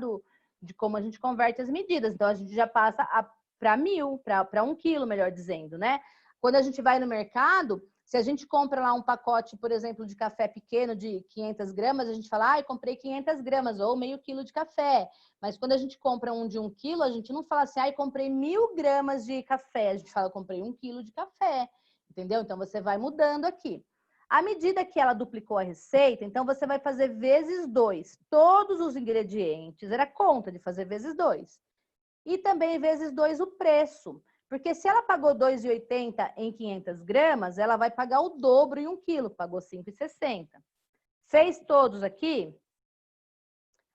De como a gente converte as medidas. Então, a gente já passa para 1.000, para 1 quilo, melhor dizendo, né? Quando a gente vai no mercado, se a gente compra lá um pacote, por exemplo, de café pequeno de 500 gramas, a gente fala, eu comprei 500 gramas ou meio quilo de café. Mas quando a gente compra um de 1 quilo, a gente não fala assim, comprei 1.000 gramas de café. A gente fala, comprei 1 quilo de café. Entendeu? Então, você vai mudando aqui. À medida que ela duplicou a receita, então você vai fazer vezes 2. Todos os ingredientes, era conta de fazer vezes 2. E também vezes 2 o preço. Porque se ela pagou R$ 2,80 em 500 gramas, ela vai pagar o dobro em 1 quilo, pagou R$ 5,60. Fez todos aqui?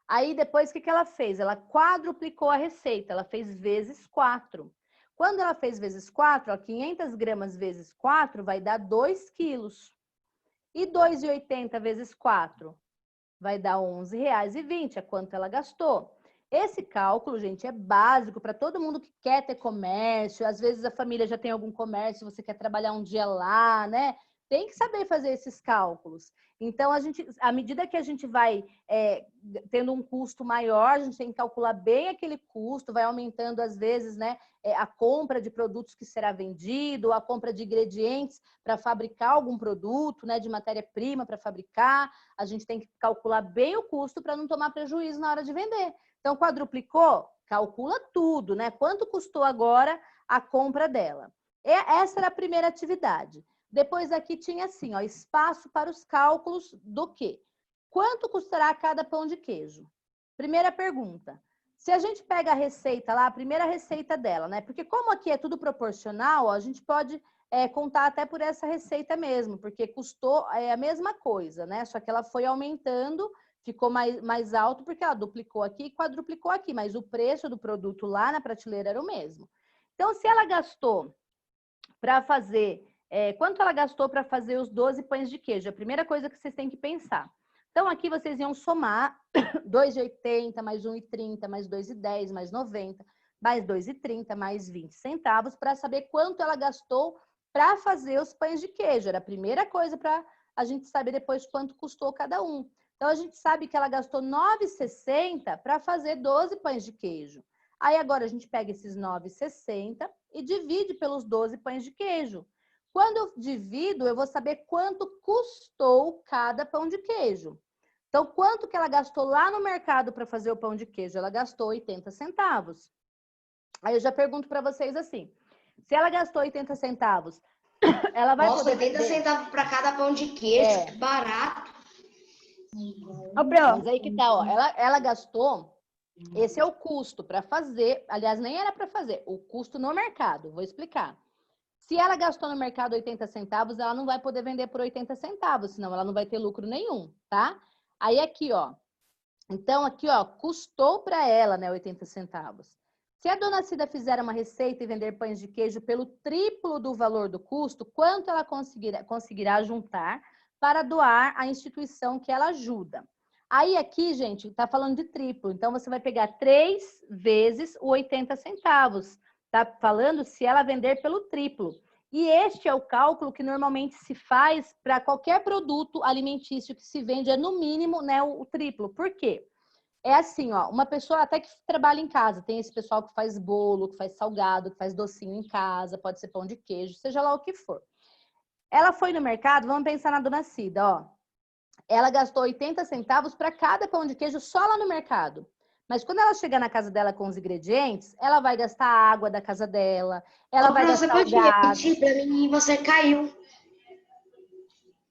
Aí depois o que ela fez? Ela quadruplicou a receita, ela fez vezes 4. Quando ela fez vezes 4, ó, 500 gramas vezes 4 vai dar 2 quilos. E 2,80 vezes 4 vai dar R$ 11,20, é quanto ela gastou. Esse cálculo, gente, é básico para todo mundo que quer ter comércio. Às vezes a família já tem algum comércio, você quer trabalhar um dia lá, né? Tem que saber fazer esses cálculos. Então, à medida que a gente vai tendo um custo maior, a gente tem que calcular bem aquele custo, vai aumentando, às vezes, né, a compra de produtos que será vendido, a compra de ingredientes para fabricar algum produto, né, de matéria-prima para fabricar. A gente tem que calcular bem o custo para não tomar prejuízo na hora de vender. Então, quadruplicou? Calcula tudo, né? Quanto custou agora a compra dela? Essa era a primeira atividade. Depois aqui tinha assim, ó, espaço para os cálculos do quê? Quanto custará cada pão de queijo? Primeira pergunta. Se a gente pega a receita lá, a primeira receita dela, né? Porque como aqui é tudo proporcional, ó, a gente pode contar até por essa receita mesmo, porque custou a mesma coisa, né? Só que ela foi aumentando, ficou mais alto porque ela duplicou aqui e quadruplicou aqui, mas o preço do produto lá na prateleira era o mesmo. Então, se ela gastou para fazer... quanto ela gastou para fazer os 12 pães de queijo? A primeira coisa que vocês têm que pensar. Então, aqui vocês iam somar 2,80, mais 1,30, mais 2,10, mais 90, mais 2,30, mais 20 centavos, para saber quanto ela gastou para fazer os pães de queijo. Era a primeira coisa para a gente saber depois quanto custou cada um. Então, a gente sabe que ela gastou 9,60 para fazer 12 pães de queijo. Aí, agora, a gente pega esses 9,60 e divide pelos 12 pães de queijo. Quando eu divido, eu vou saber quanto custou cada pão de queijo. Então, quanto que ela gastou lá no mercado para fazer o pão de queijo? Ela gastou 80 centavos. Aí eu já pergunto para vocês assim, se ela gastou 80 centavos, ela vai Nossa, poder 80 vender... centavos para cada pão de queijo, que barato. Mas aí que tá, ó, ela gastou, esse é o custo para fazer, aliás, nem era para fazer, o custo no mercado, vou explicar. Se ela gastou no mercado 80 centavos, ela não vai poder vender por 80 centavos, senão ela não vai ter lucro nenhum, tá? Aí aqui, ó, então aqui, ó, custou para ela, né, 80 centavos. Se a dona Cida fizer uma receita e vender pães de queijo pelo triplo do valor do custo, quanto ela conseguirá juntar para doar à instituição que ela ajuda? Aí aqui, gente, tá falando de triplo, então você vai pegar 3 vezes o 80 centavos. Tá falando se ela vender pelo triplo. E este é o cálculo que normalmente se faz para qualquer produto alimentício que se vende, é no mínimo, né, o triplo. Por quê? É assim, ó, uma pessoa até que trabalha em casa, tem esse pessoal que faz bolo, que faz salgado, que faz docinho em casa, pode ser pão de queijo, seja lá o que for. Ela foi no mercado, vamos pensar na dona Cida, ó. Ela gastou 80 centavos para cada pão de queijo só lá no mercado. Mas quando ela chegar na casa dela com os ingredientes, ela vai gastar a água da casa dela, ela vai Você gastar o pode gás. repetir para mim e você caiu.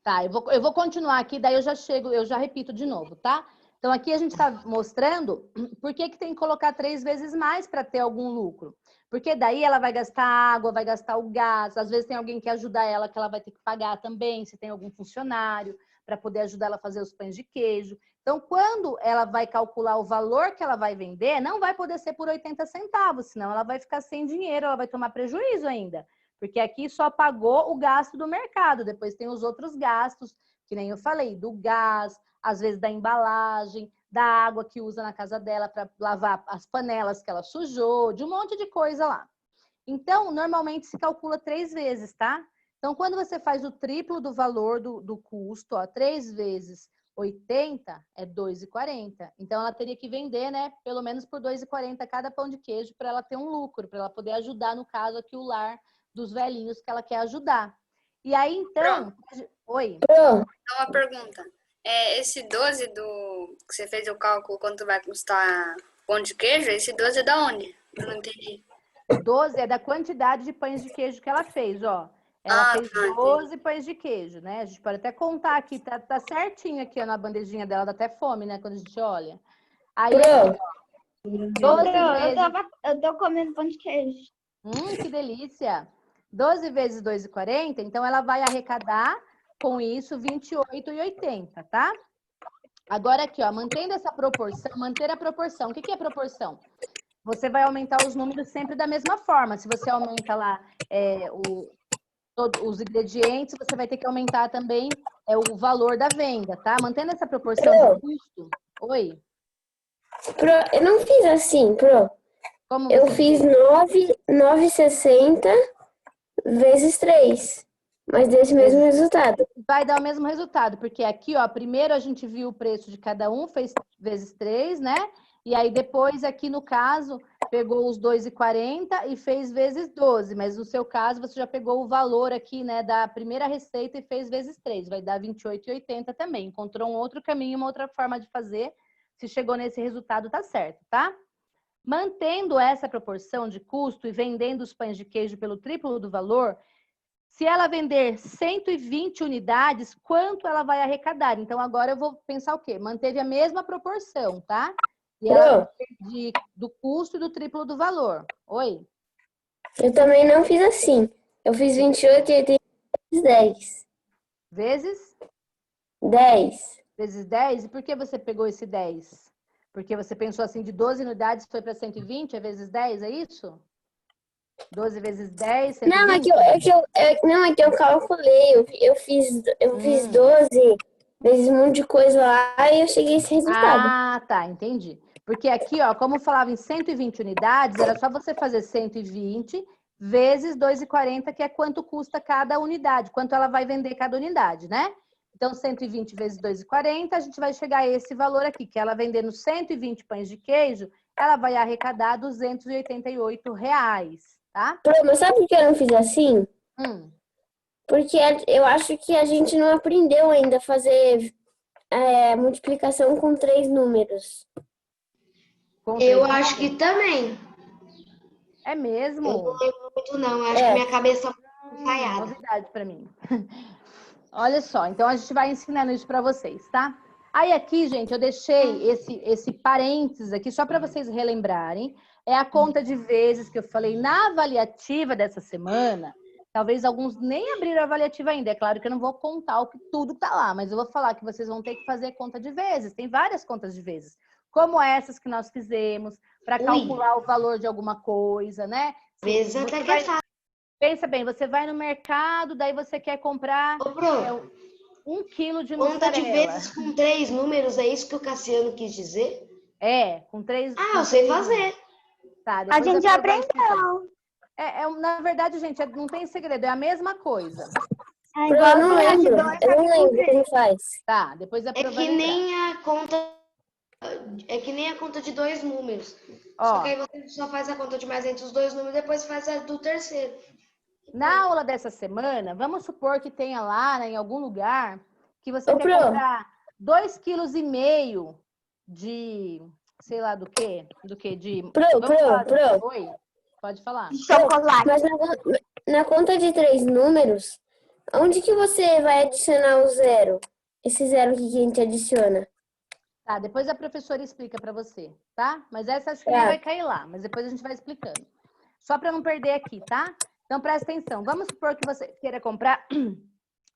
Tá, eu vou continuar aqui, daí eu já repito de novo, tá? Então, aqui a gente está mostrando por que tem que colocar 3 vezes mais para ter algum lucro. Porque daí ela vai gastar água, vai gastar o gás, às vezes tem alguém que ajuda ela, que ela vai ter que pagar também, se tem algum funcionário, para poder ajudar ela a fazer os pães de queijo. Então, quando ela vai calcular o valor que ela vai vender, não vai poder ser por 80 centavos, senão ela vai ficar sem dinheiro, ela vai tomar prejuízo ainda. Porque aqui só pagou o gasto do mercado, depois tem os outros gastos, que nem eu falei, do gás, às vezes da embalagem, da água que usa na casa dela para lavar as panelas que ela sujou, de um monte de coisa lá. Então, normalmente se calcula 3 vezes, tá? Então, quando você faz o triplo do valor do custo, ó, 3 vezes 80 é 2,40. Então, ela teria que vender, né, pelo menos por 2,40 cada pão de queijo para ela ter um lucro, para ela poder ajudar, no caso aqui, o lar dos velhinhos que ela quer ajudar. E aí, então... Oi? Então, uma pergunta. Esse 12 que você fez o cálculo quanto vai custar pão de queijo, esse 12 é da onde? Eu não entendi. 12 é da quantidade de pães de queijo que ela fez, ó. Ela fez 12 pães de queijo, né? A gente pode até contar aqui, tá certinho aqui ó, na bandejinha dela, dá até fome, né? Quando a gente olha. Aí, aqui, ó, 12 vezes... Eu tô comendo pão de queijo. Que delícia! 12 vezes 2,40, então ela vai arrecadar com isso 28,80, tá? Agora aqui, ó, mantendo essa proporção, manter a proporção. O que é proporção? Você vai aumentar os números sempre da mesma forma. Se você aumenta lá os ingredientes, você vai ter que aumentar também o valor da venda, tá? Mantendo essa proporção de custo. Oi? Pro, eu não fiz assim, Pro. Como eu você fiz 9,60 vezes 3. Mas deu esse mesmo resultado. Vai dar o mesmo resultado, porque aqui, ó, primeiro a gente viu o preço de cada um, fez vezes 3, né? E aí depois, aqui no caso, pegou os 2,40 e fez vezes 12. Mas no seu caso, você já pegou o valor aqui, né, da primeira receita e fez vezes 3. Vai dar 28,80 também. Encontrou um outro caminho, uma outra forma de fazer. Se chegou nesse resultado, tá certo, tá? Mantendo essa proporção de custo e vendendo os pães de queijo pelo triplo do valor, se ela vender 120 unidades, quanto ela vai arrecadar? Então, agora eu vou pensar o quê? Manteve a mesma proporção, tá? E ela do custo e do triplo do valor. Oi? Eu também não fiz assim. Eu fiz 28,80 vezes 10. Vezes? 10. Vezes 10? E por que você pegou esse 10? Porque você pensou assim, de 12 unidades foi para 120, é vezes 10, é isso? 12 vezes 10, 120? Não, é que eu calculei. Eu fiz 12 vezes um monte de coisa lá e eu cheguei a esse resultado. Ah, tá, entendi. Porque aqui, ó, como eu falava em 120 unidades, era só você fazer 120 vezes 2,40, que é quanto custa cada unidade, quanto ela vai vender cada unidade, né? Então, 120 vezes 2,40, a gente vai chegar a esse valor aqui, que ela vendendo 120 pães de queijo, ela vai arrecadar R$ 288, tá? Mas sabe por que eu não fiz assim? Porque eu acho que a gente não aprendeu ainda a fazer multiplicação com 3 números. Eu acho que também. É mesmo? Eu não lembro muito, não. Acho que minha cabeça tá falhada. Novidade para mim. Olha só, então a gente vai ensinando isso para vocês, tá? Aí aqui, gente, eu deixei esse parênteses aqui só para vocês relembrarem. É a conta de vezes que eu falei na avaliativa dessa semana. Talvez alguns nem abriram a avaliativa ainda. É claro que eu não vou contar tudo que tá lá, mas eu vou falar que vocês vão ter que fazer conta de vezes. Tem várias contas de vezes, como essas que nós fizemos, para calcular o valor de alguma coisa, né? Vezes até que é fácil. Pensa bem, você vai no mercado, daí você quer comprar 1 quilo de mussarela. Conta de vezes com 3 números, é isso que o Cassiano quis dizer? Com 3... eu sei fazer. Tá, A gente já aprendeu. Na verdade, gente, não tem segredo, é a mesma coisa. Eu não lembro como faz. Tá, depois a prova É que nem a conta de 2 números. Só que aí você só faz a conta de mais entre os 2 números e depois faz a do terceiro. Na aula dessa semana, vamos supor que tenha lá, né, em algum lugar, que você quer comprar 2,5 kg de, sei lá, do quê? Oi, pode falar. Chocolate. Mas na conta de 3 números, onde que você vai adicionar o zero? Esse zero aqui que a gente adiciona. Tá, depois a professora explica para você, tá? Mas essa acho que nem vai cair lá, mas depois a gente vai explicando. Só para não perder aqui, tá? Então, presta atenção. Vamos supor que você queira comprar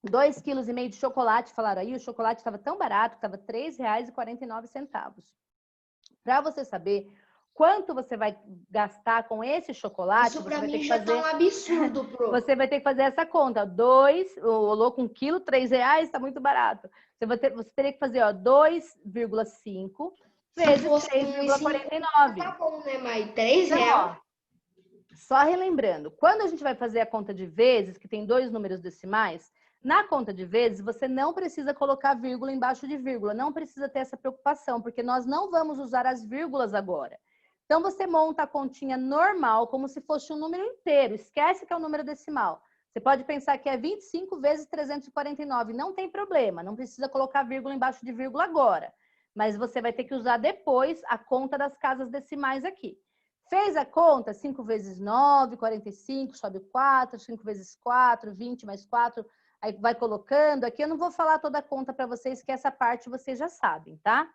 2,5 kg de chocolate. Falaram aí, o chocolate estava tão barato, estava R$ 3,49. Para você saber quanto você vai gastar com esse chocolate, Isso você pra vai ter mim que já fazer... tá um absurdo, pro. Você vai ter que fazer essa conta. O louco, 1 quilo, R$ 3,00, está muito barato. Você teria que fazer, 2,5 vezes 3,49. Tá bom, né, Mai? R$3,00. Então, só relembrando, quando a gente vai fazer a conta de vezes, que tem 2 números decimais, na conta de vezes, você não precisa colocar vírgula embaixo de vírgula, não precisa ter essa preocupação, porque nós não vamos usar as vírgulas agora. Então, você monta a continha normal, como se fosse um número inteiro, esquece que é um número decimal. Você pode pensar que é 25 vezes 349, não tem problema, não precisa colocar vírgula embaixo de vírgula agora. Mas você vai ter que usar depois a conta das casas decimais aqui. Fez a conta, 5 vezes 9, 45, sobe 4, 5 vezes 4, 20 mais 4, aí vai colocando. Aqui eu não vou falar toda a conta para vocês, que essa parte vocês já sabem, tá?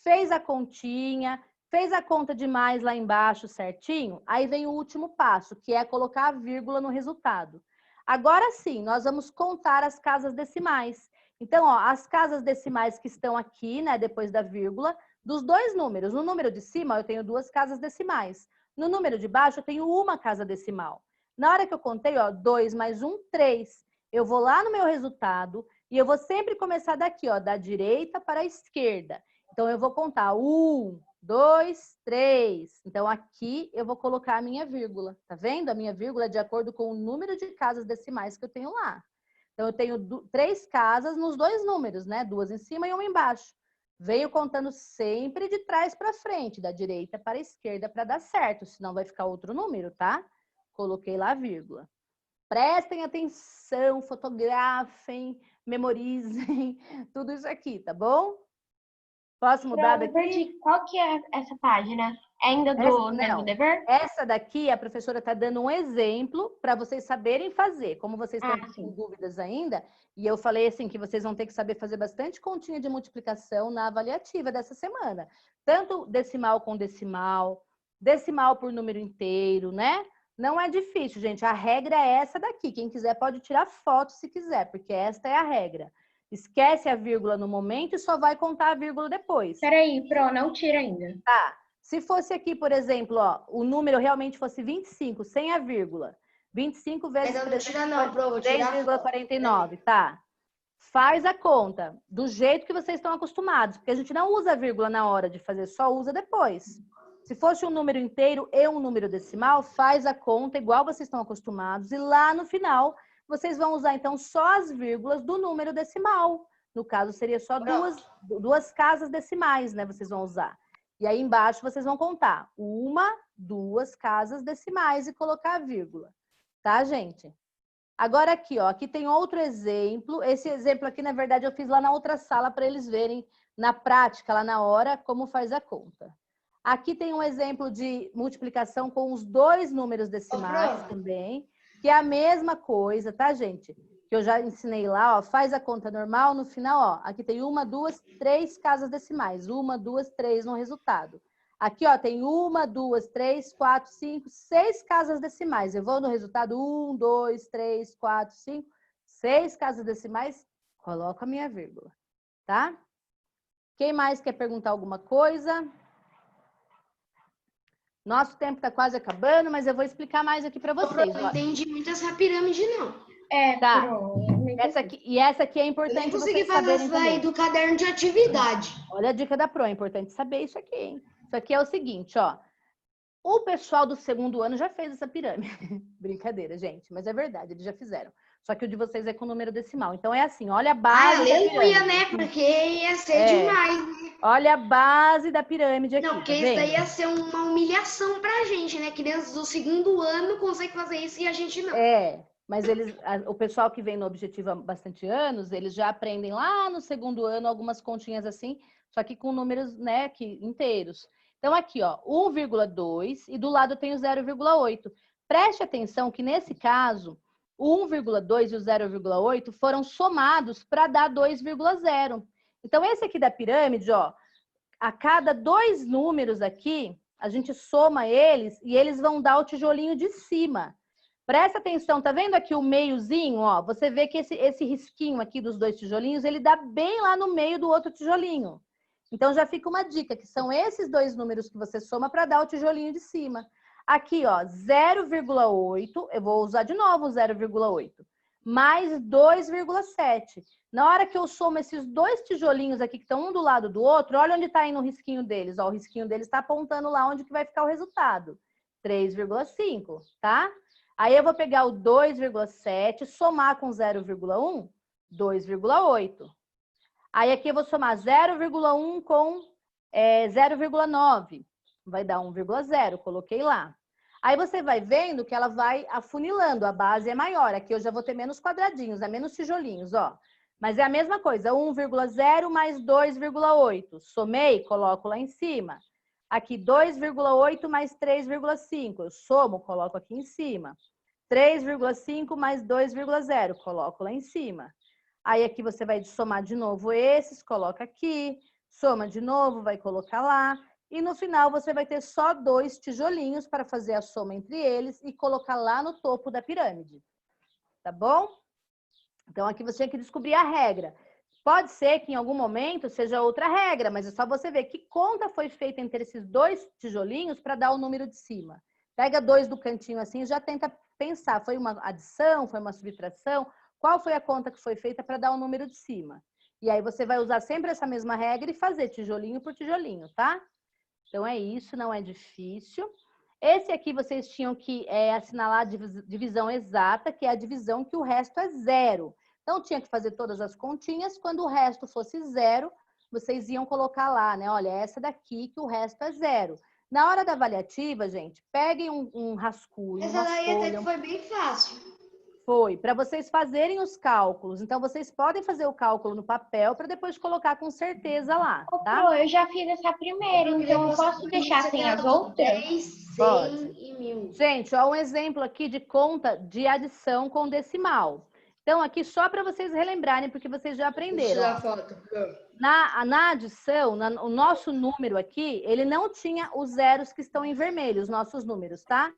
Fez a continha, fez a conta de mais lá embaixo certinho, aí vem o último passo, que é colocar a vírgula no resultado. Agora sim, nós vamos contar as casas decimais. Então, as casas decimais que estão aqui, né, depois da vírgula, dos 2 números. No número de cima, eu tenho 2 casas decimais. No número de baixo, eu tenho 1 casa decimal. Na hora que eu contei, 2 mais 1, 3. Eu vou lá no meu resultado e eu vou sempre começar daqui, da direita para a esquerda. Então, eu vou contar 1, 2, 3. Então, aqui eu vou colocar a minha vírgula. Tá vendo? A minha vírgula é de acordo com o número de casas decimais que eu tenho lá. Então, eu tenho 3 casas nos 2 números, né? 2 em cima e 1 embaixo. Venho contando sempre de trás para frente, da direita para a esquerda, para dar certo. Senão vai ficar outro número, tá? Coloquei lá a vírgula. Prestem atenção, fotografem, memorizem, tudo isso aqui, tá bom? Posso mudar daqui? Qual que é essa página? Ainda do dever? Essa daqui, a professora está dando um exemplo para vocês saberem fazer. Como vocês estão com dúvidas ainda, e eu falei assim que vocês vão ter que saber fazer bastante continha de multiplicação na avaliativa dessa semana. Tanto decimal com decimal, decimal por número inteiro, né? Não é difícil, gente. A regra é essa daqui. Quem quiser pode tirar foto se quiser, porque esta é a regra. Esquece a vírgula no momento e só vai contar a vírgula depois. Peraí, Pro, não tira ainda. Tá. Se fosse aqui, por exemplo, o número realmente fosse 25, sem a vírgula. 25 vezes 3,49, tá? Faz a conta do jeito que vocês estão acostumados, porque a gente não usa a vírgula na hora de fazer, só usa depois. Se fosse um número inteiro e um número decimal, faz a conta igual vocês estão acostumados e lá no final vocês vão usar, então, só as vírgulas do número decimal. No caso, seria só duas casas decimais, né? Vocês vão usar. E aí, embaixo, vocês vão contar 1, 2 casas decimais e colocar a vírgula. Tá, gente? Agora, aqui, aqui tem outro exemplo. Esse exemplo aqui, na verdade, eu fiz lá na outra sala para eles verem na prática, lá na hora, como faz a conta. Aqui tem um exemplo de multiplicação com os 2 números decimais também. Que é a mesma coisa, tá, gente? Que eu já ensinei lá, faz a conta normal, no final, aqui tem 1, 2, 3 casas decimais. 1, 2, 3 no resultado. Aqui, tem 1, 2, 3, 4, 5, 6 casas decimais. Eu vou no resultado 1, 2, 3, 4, 5, 6 casas decimais, coloco a minha vírgula, tá? Quem mais quer perguntar alguma coisa? Nosso tempo está quase acabando, mas eu vou explicar mais aqui para vocês. Eu não entendi muito essa pirâmide, não. Tá. Essa aqui é importante. Eu nem consegui fazer isso daí do caderno de atividade. Olha a dica da Pro, é importante saber isso aqui, hein? Isso aqui é o seguinte, O pessoal do segundo ano já fez essa pirâmide. Brincadeira, gente, mas é verdade, eles já fizeram. Só que o de vocês é com número decimal. Então é assim, olha a base da aleluia, pirâmide. né? Porque ia ser demais, né? Olha a base da pirâmide aqui, Não, tá porque isso daí vendo? ia ser uma humilhação pra gente, né? Crianças do segundo ano conseguem fazer isso e a gente não. Mas o pessoal que vem no Objetivo há bastante anos, eles já aprendem lá no segundo ano algumas continhas assim, só que com números, né, inteiros. Então aqui, ó, 1,2 e do lado eu tenho 0,8. Preste atenção que nesse caso, o 1,2 e o 0,8 foram somados para dar 2,0. Então esse aqui da pirâmide, ó, a cada 2 números aqui, a gente soma eles e eles vão dar o tijolinho de cima. Presta atenção, tá vendo aqui o meiozinho, ó? Você vê que esse risquinho aqui dos 2 tijolinhos, ele dá bem lá no meio do outro tijolinho. Então, já fica uma dica, que são esses 2 números que você soma para dar o tijolinho de cima. Aqui, ó, 0,8, eu vou usar de novo o 0,8, mais 2,7. Na hora que eu somo esses 2 tijolinhos aqui, que estão um do lado do outro, olha onde está indo o risquinho deles. Ó, o risquinho deles está apontando lá onde que vai ficar o resultado. 3,5, tá? Aí eu vou pegar o 2,7, somar com 0,1, 2,8. Aí aqui eu vou somar 0,1 com 0,9. Vai dar 1,0, coloquei lá. Aí você vai vendo que ela vai afunilando, a base é maior. Aqui eu já vou ter menos quadradinhos, menos tijolinhos, ó. Mas é a mesma coisa, 1,0 mais 2,8. Somei, coloco lá em cima. Aqui 2,8 mais 3,5. Eu somo, coloco aqui em cima. 3,5 mais 2,0. Coloco lá em cima. Aí aqui você vai somar de novo esses, coloca aqui. Soma de novo, vai colocar lá. E no final você vai ter só 2 tijolinhos para fazer a soma entre eles e colocar lá no topo da pirâmide. Tá bom? Então aqui você tem que descobrir a regra. Pode ser que em algum momento seja outra regra, mas é só você ver que conta foi feita entre esses 2 tijolinhos para dar o número de cima. Pega 2 do cantinho assim e já tenta pensar, foi uma adição, foi uma subtração? Qual foi a conta que foi feita para dar o número de cima? E aí você vai usar sempre essa mesma regra e fazer tijolinho por tijolinho, tá? Então é isso, não é difícil. Esse aqui vocês tinham que assinalar a divisão exata, que é a divisão que o resto é 0. Então, tinha que fazer todas as continhas. Quando o resto fosse 0, vocês iam colocar lá, né? Olha, essa daqui que o resto é 0. Na hora da avaliativa, gente, peguem um rascunho, essa daí até que foi bem fácil. Foi, para vocês fazerem os cálculos. Então, vocês podem fazer o cálculo no papel para depois colocar com certeza lá, tá? Pro, eu já fiz essa primeira, então eu posso deixar sem as outras? 10, 100 e 1000. Gente, ó, um exemplo aqui de conta de adição com decimal. Então, aqui só para vocês relembrarem, porque vocês já aprenderam. Na adição, o nosso número aqui, ele não tinha os zeros que estão em vermelho, os nossos números, tá?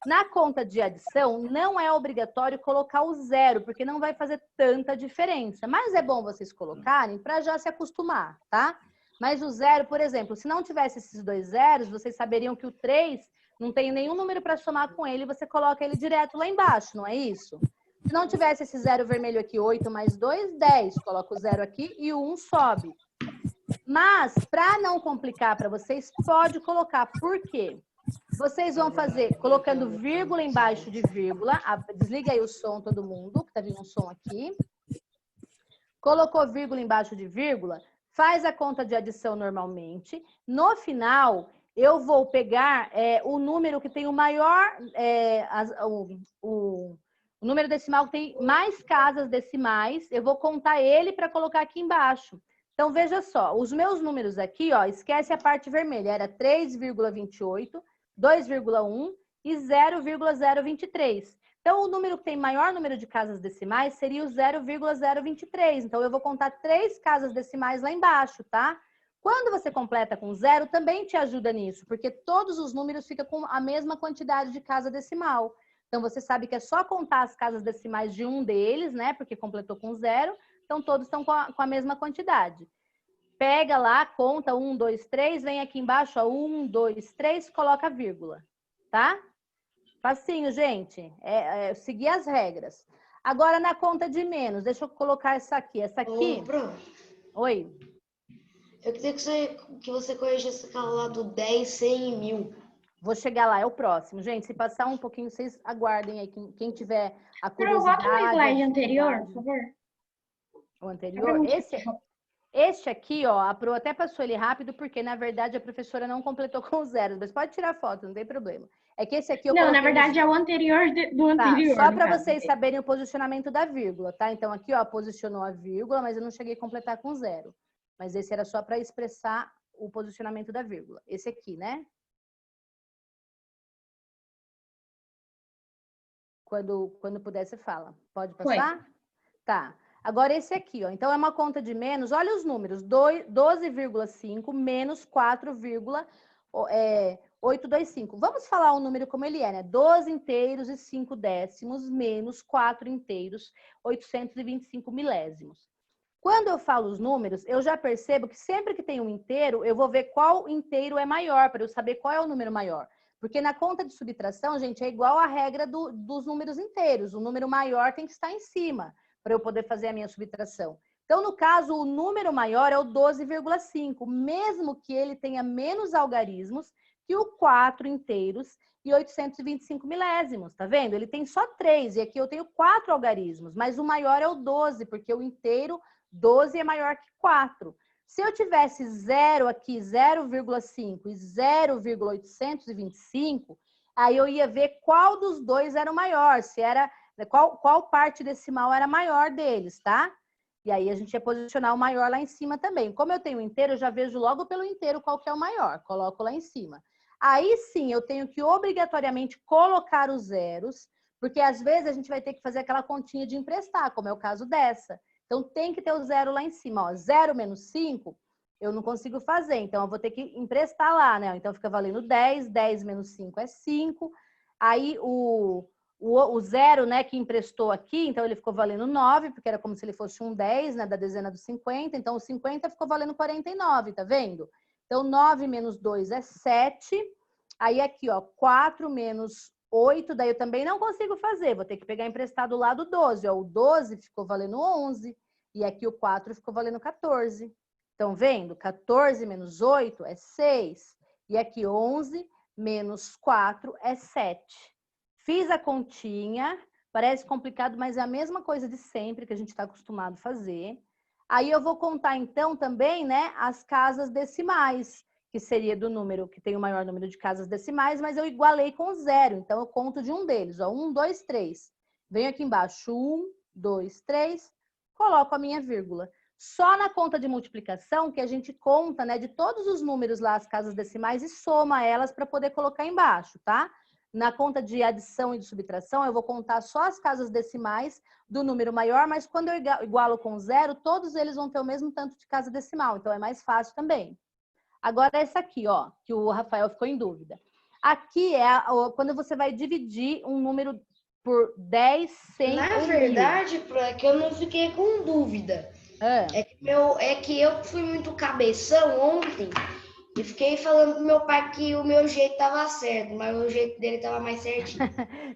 Na conta de adição, não é obrigatório colocar o 0, porque não vai fazer tanta diferença. Mas é bom vocês colocarem para já se acostumar, tá? Mas o 0, por exemplo, se não tivesse esses 2 zeros, vocês saberiam que o 3 não tem nenhum número para somar com ele, você coloca ele direto lá embaixo, não é isso? Se não tivesse esse 0 vermelho aqui, 8 mais 2, 10. Coloca o 0 aqui e o 1 sobe. Mas, para não complicar para vocês, pode colocar. Por quê? Vocês vão fazer colocando vírgula embaixo de vírgula. Desliga aí o som, todo mundo, que tá vindo um som aqui. Colocou vírgula embaixo de vírgula, faz a conta de adição normalmente. No final, eu vou pegar o número que tem o maior... O número decimal que tem mais casas decimais, eu vou contar ele para colocar aqui embaixo. Então, veja só, os meus números aqui, ó, esquece a parte vermelha, era 3,28, 2,1 e 0,023. Então, o número que tem maior número de casas decimais seria o 0,023. Então, eu vou contar 3 casas decimais lá embaixo, tá? Quando você completa com 0, também te ajuda nisso, porque todos os números ficam com a mesma quantidade de casa decimal. Então, você sabe que é só contar as casas decimais de um deles, né? Porque completou com 0. Então, todos estão com a mesma quantidade. Pega lá, conta 1, 2, 3, vem aqui embaixo, ó, 1, 2, 3, coloca vírgula, tá? Facinho, gente. Seguir as regras. Agora, na conta de menos, deixa eu colocar essa aqui. Essa aqui... Oi? Eu queria que você corrigisse aquela lá do 10, 100 e 1000. Vou chegar lá, é o próximo. Gente, se passar um pouquinho, vocês aguardem aí. Quem tiver a Pro, volta curiosidade... no slide anterior, por favor. O anterior? Este aqui, ó, a Pro até passou ele rápido, porque, na verdade, a professora não completou com os zeros. Mas pode tirar foto, não tem problema. É que esse aqui eu Não, na verdade, é o anterior do anterior. Tá, só para vocês saberem o posicionamento da vírgula, tá? Então, aqui, ó, posicionou a vírgula, mas eu não cheguei a completar com zero. Mas esse era só para expressar o posicionamento da vírgula. Esse aqui, né? Quando puder, você fala. Pode passar? Foi. Tá. Agora, esse aqui, ó. Então, é uma conta de menos. Olha os números. 12,5 menos 4,825. Vamos falar o número como ele é, né? 12 inteiros e 5 décimos menos 4 inteiros, 825 milésimos. Quando eu falo os números, eu já percebo que sempre que tem um inteiro, eu vou ver qual inteiro é maior, para eu saber qual é o número maior. Porque na conta de subtração, gente, é igual a regra dos números inteiros. O número maior tem que estar em cima, para eu poder fazer a minha subtração. Então, no caso, o número maior é o 12,5, mesmo que ele tenha menos algarismos que o 4 inteiros e 825 milésimos, tá vendo? Ele tem só 3, e aqui eu tenho 4 algarismos, mas o maior é o 12, porque o inteiro 12 é maior que 4. Se eu tivesse 0 aqui, 0,5 e 0,825, aí eu ia ver qual dos dois era o maior, se era qual parte decimal era maior deles, tá? E aí a gente ia posicionar o maior lá em cima também. Como eu tenho inteiro, eu já vejo logo pelo inteiro qual que é o maior, coloco lá em cima. Aí sim, eu tenho que obrigatoriamente colocar os zeros, porque às vezes a gente vai ter que fazer aquela continha de emprestar, como é o caso dessa. Então, tem que ter o zero lá em cima, ó. 0 menos 5, eu não consigo fazer. Então, eu vou ter que emprestar lá, né? Então, fica valendo 10. 10 menos 5 é 5. Aí, o zero, né, que emprestou aqui, então ele ficou valendo 9, porque era como se ele fosse um 10, né, da dezena dos 50. Então, o 50 ficou valendo 49, tá vendo? Então, 9 menos 2 é 7. Aí, aqui, ó, 4 menos 8, daí eu também não consigo fazer, vou ter que pegar emprestado lá do 12, ó, o 12 ficou valendo 11, e aqui o 4 ficou valendo 14. Estão vendo? 14 menos 8 é 6, e aqui 11 menos 4 é 7. Fiz a continha, parece complicado, mas é a mesma coisa de sempre que a gente está acostumado a fazer. Aí eu vou contar então também, né, as casas decimais, que seria do número que tem o maior número de casas decimais, mas eu igualei com zero, então eu conto de um deles, ó, 1, 2, 3. Venho aqui embaixo, 1, 2, 3, coloco a minha vírgula. Só na conta de multiplicação que a gente conta, né, de todos os números lá, as casas decimais, e soma elas para poder colocar embaixo, tá? Na conta de adição e de subtração, eu vou contar só as casas decimais do número maior, mas quando eu igualo com zero, todos eles vão ter o mesmo tanto de casa decimal, então é mais fácil também. Agora, essa aqui, ó, que o Rafael ficou em dúvida. Aqui é quando você vai dividir um número por 10, 100 Na verdade, é que eu não fiquei com dúvida. É que eu fui muito cabeção ontem e fiquei falando pro meu pai que o meu jeito tava certo, mas o jeito dele tava mais certinho.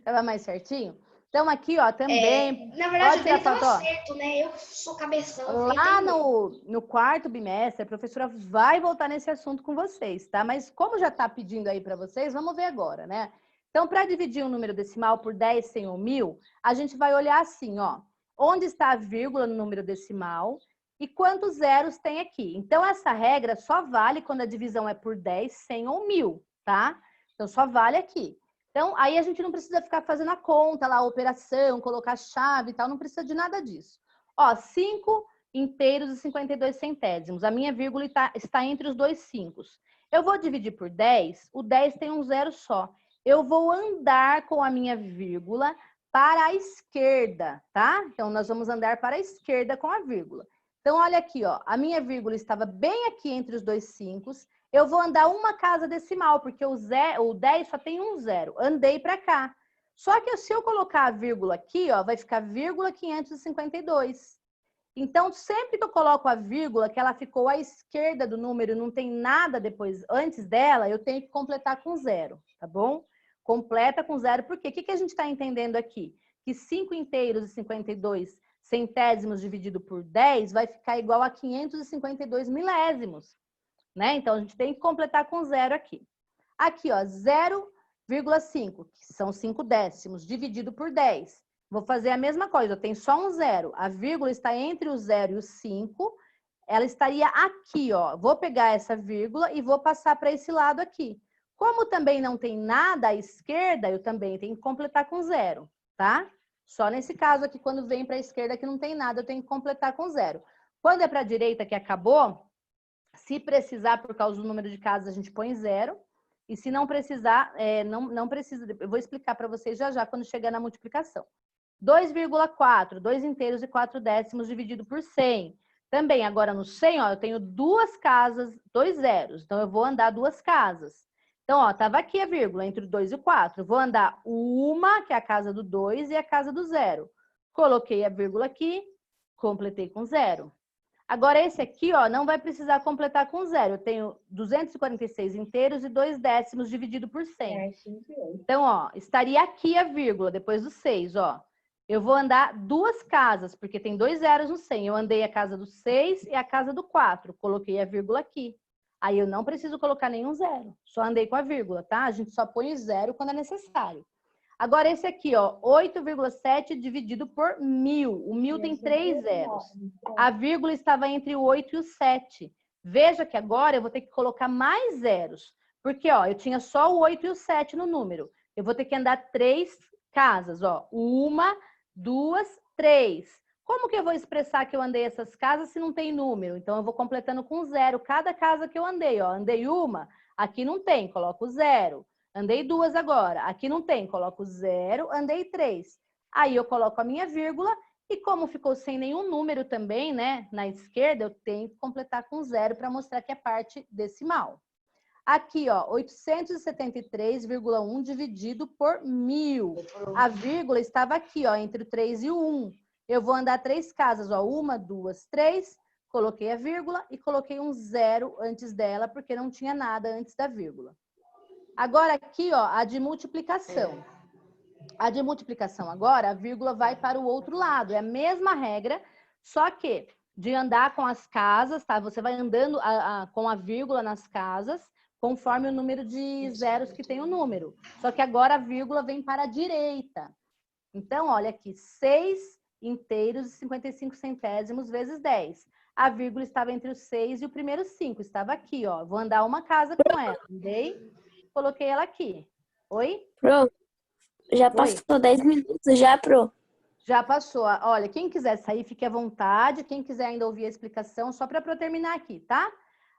Tava mais certinho? Então, aqui, ó, também... na verdade, o dele tava certo, né? Eu sou cabeção. Lá no quarto bimestre, a professora vai voltar nesse assunto com vocês, tá? Mas como já tá pedindo aí para vocês, vamos ver agora, né? Então, para dividir um número decimal por 10, 100 ou 1000, a gente vai olhar assim, ó. Onde está a vírgula no número decimal e quantos zeros tem aqui. Então, essa regra só vale quando a divisão é por 10, 100 ou 1000, tá? Então, só vale aqui. Então, aí a gente não precisa ficar fazendo a conta lá, a operação, colocar chave e tal, não precisa de nada disso. Ó, 5 inteiros e 52 centésimos. A minha vírgula está entre os dois 5. Eu vou dividir por 10, o 10 tem um zero só. Eu vou andar com a minha vírgula para a esquerda, tá? Então, nós vamos andar para a esquerda com a vírgula. Então, olha aqui, ó, a minha vírgula estava bem aqui entre os dois 5. Eu vou andar uma casa decimal, porque o 10 só tem um zero. Andei para cá. Só que se eu colocar a vírgula aqui, ó, vai ficar vírgula 552. Então, sempre que eu coloco a vírgula, que ela ficou à esquerda do número, não tem nada depois, antes dela, eu tenho que completar com zero, tá bom? Completa com zero, por quê? O que a gente está entendendo aqui? Que 5 inteiros e 52 centésimos dividido por 10 vai ficar igual a 552 milésimos. Né? Então, a gente tem que completar com zero aqui. Aqui, ó, 0,5, que são 5 décimos, dividido por 10. Vou fazer a mesma coisa, tem só um 0. A vírgula está entre o 0 e o 5. Ela estaria aqui, ó. Vou pegar essa vírgula e vou passar para esse lado aqui. Como também não tem nada à esquerda, eu também tenho que completar com 0, tá? Só nesse caso aqui, quando vem para a esquerda que não tem nada, eu tenho que completar com 0. Quando é para a direita que acabou, se precisar por causa do número de casas, a gente põe 0. E se não precisar, não precisa. Eu vou explicar para vocês já quando chegar na multiplicação. 2,4, 2 inteiros e 4 décimos dividido por 100. Também, agora no 100, ó, eu tenho 2 casas, 2 zeros. Então, eu vou andar 2 casas. Então, ó, estava aqui a vírgula entre o 2 e o 4. Vou andar uma, que é a casa do 2, e a casa do 0. Coloquei a vírgula aqui, completei com 0. Agora, esse aqui, ó, não vai precisar completar com 0. Eu tenho 246 inteiros e 2 décimos dividido por 100. Então, ó, estaria aqui a vírgula, depois do 6, ó. Eu vou andar 2 casas, porque tem 2 zeros no 100. Eu andei a casa do 6 e a casa do 4. Coloquei a vírgula aqui. Aí eu não preciso colocar nenhum 0. Só andei com a vírgula, tá? A gente só põe 0 quando é necessário. Agora, esse aqui, ó, 8,7 dividido por 1000. O 1000 tem 3 zeros. A vírgula estava entre o 8 e o 7. Veja que agora eu vou ter que colocar mais zeros. Porque, ó, eu tinha só o 8 e o 7 no número. Eu vou ter que andar 3 casas, ó. 1, 2, 3. Como que eu vou expressar que eu andei essas casas se não tem número? Então, eu vou completando com 0 cada casa que eu andei, ó. Andei uma, aqui não tem, coloco 0. Andei 2 agora, aqui não tem, coloco 0. Andei 3. Aí, eu coloco a minha vírgula e como ficou sem nenhum número também, né, na esquerda, eu tenho que completar com 0 para mostrar que é parte decimal. Aqui, ó, 873,1 dividido por 1000. A vírgula estava aqui, ó, entre o 3 e o 1. Eu vou andar 3 casas, ó, 1, 2, 3. Coloquei a vírgula e coloquei um 0 antes dela, porque não tinha nada antes da vírgula. Agora aqui, ó, a de multiplicação. A de multiplicação agora, a vírgula vai para o outro lado. É a mesma regra, só que de andar com as casas, tá? Você vai andando com a vírgula nas casas, conforme o número de zeros que tem o número. Só que agora a vírgula vem para a direita. Então, olha aqui, 6 inteiros e 55 centésimos vezes 10. A vírgula estava entre o 6 e o primeiro 5. Estava aqui, ó. Vou andar uma casa com ela. Andei, coloquei ela aqui. Oi? Pro, já passou 10 minutos já, Pro? Já passou. Olha, quem quiser sair, fique à vontade. Quem quiser ainda ouvir a explicação, só para eu terminar aqui, tá?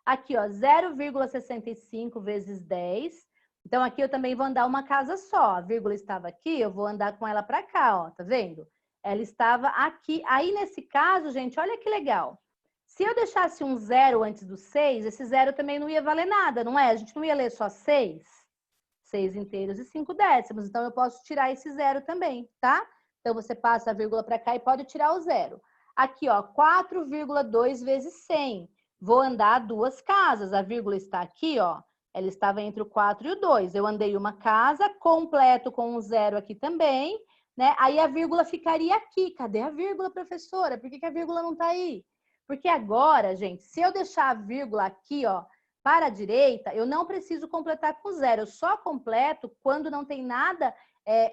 Aqui, ó, 0,65 vezes 10. Então, aqui eu também vou andar uma casa só. A vírgula estava aqui, eu vou andar com ela para cá, ó. Tá vendo? Ela estava aqui. Aí, nesse caso, gente, olha que legal. Se eu deixasse um 0 antes do 6, esse 0 também não ia valer nada, não é? A gente não ia ler só 6. 6 inteiros e 5 décimos. Então, eu posso tirar esse 0 também, tá? Então, você passa a vírgula para cá e pode tirar o 0. Aqui, ó, 4,2 vezes 100. Vou andar 2 casas. A vírgula está aqui, ó. Ela estava entre o 4 e o 2. Eu andei uma casa, completo com um 0 aqui também, né? Aí a vírgula ficaria aqui. Cadê a vírgula, professora? Por que a vírgula não está aí? Porque agora, gente, se eu deixar a vírgula aqui, ó, para a direita, eu não preciso completar com 0. Eu só completo quando não tem nada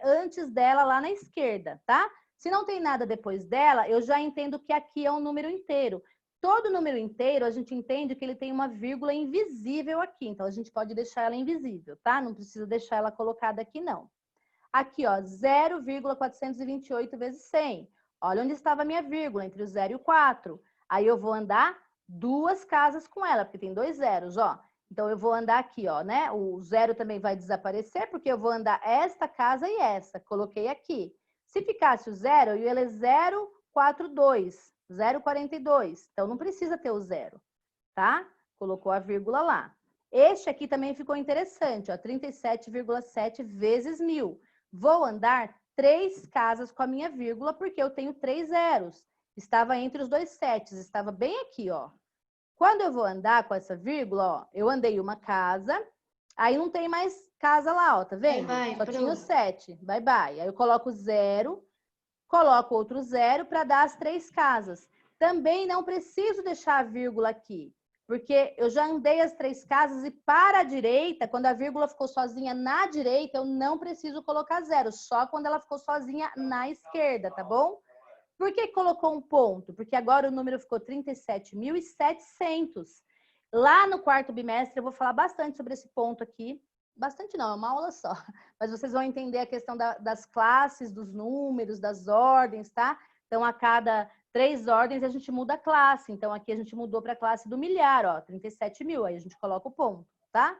antes dela lá na esquerda, tá? Se não tem nada depois dela, eu já entendo que aqui é um número inteiro. Todo número inteiro, a gente entende que ele tem uma vírgula invisível aqui. Então, a gente pode deixar ela invisível, tá? Não precisa deixar ela colocada aqui, não. Aqui, ó, 0,428 vezes 100. Olha onde estava a minha vírgula, entre o 0 e o 4. Aí, eu vou andar 2 casas com ela, porque tem 2 zeros, ó. Então, eu vou andar aqui, ó, né? O 0 também vai desaparecer, porque eu vou andar esta casa e essa. Coloquei aqui. Se ficasse o 0, eu ia ler 042. 0,42. Então, não precisa ter o 0, tá? Colocou a vírgula lá. Este aqui também ficou interessante, ó. 37,7 vezes 1000. Vou andar 3 casas com a minha vírgula, porque eu tenho 3 zeros. Estava entre os 2 setes, estava bem aqui, ó. Quando eu vou andar com essa vírgula, ó, eu andei uma casa, aí não tem mais casa lá, ó, tá vendo? Só tinha o 7. Bye, bye. Aí eu coloco 0. Coloco outro 0 para dar as 3 casas. Também não preciso deixar a vírgula aqui, Porque eu já andei as 3 casas e para a direita, quando a vírgula ficou sozinha na direita, eu não preciso colocar 0, só quando ela ficou sozinha na esquerda, tá bom? Por que colocou um ponto? Porque agora o número ficou 37.700. Lá no quarto bimestre eu vou falar bastante sobre esse ponto aqui. Bastante não, é uma aula só. Mas vocês vão entender a questão das classes, dos números, das ordens, tá? Então, a cada 3 ordens a gente muda a classe. Então, aqui a gente mudou para a classe do milhar, ó, 37 mil. Aí a gente coloca o ponto, tá?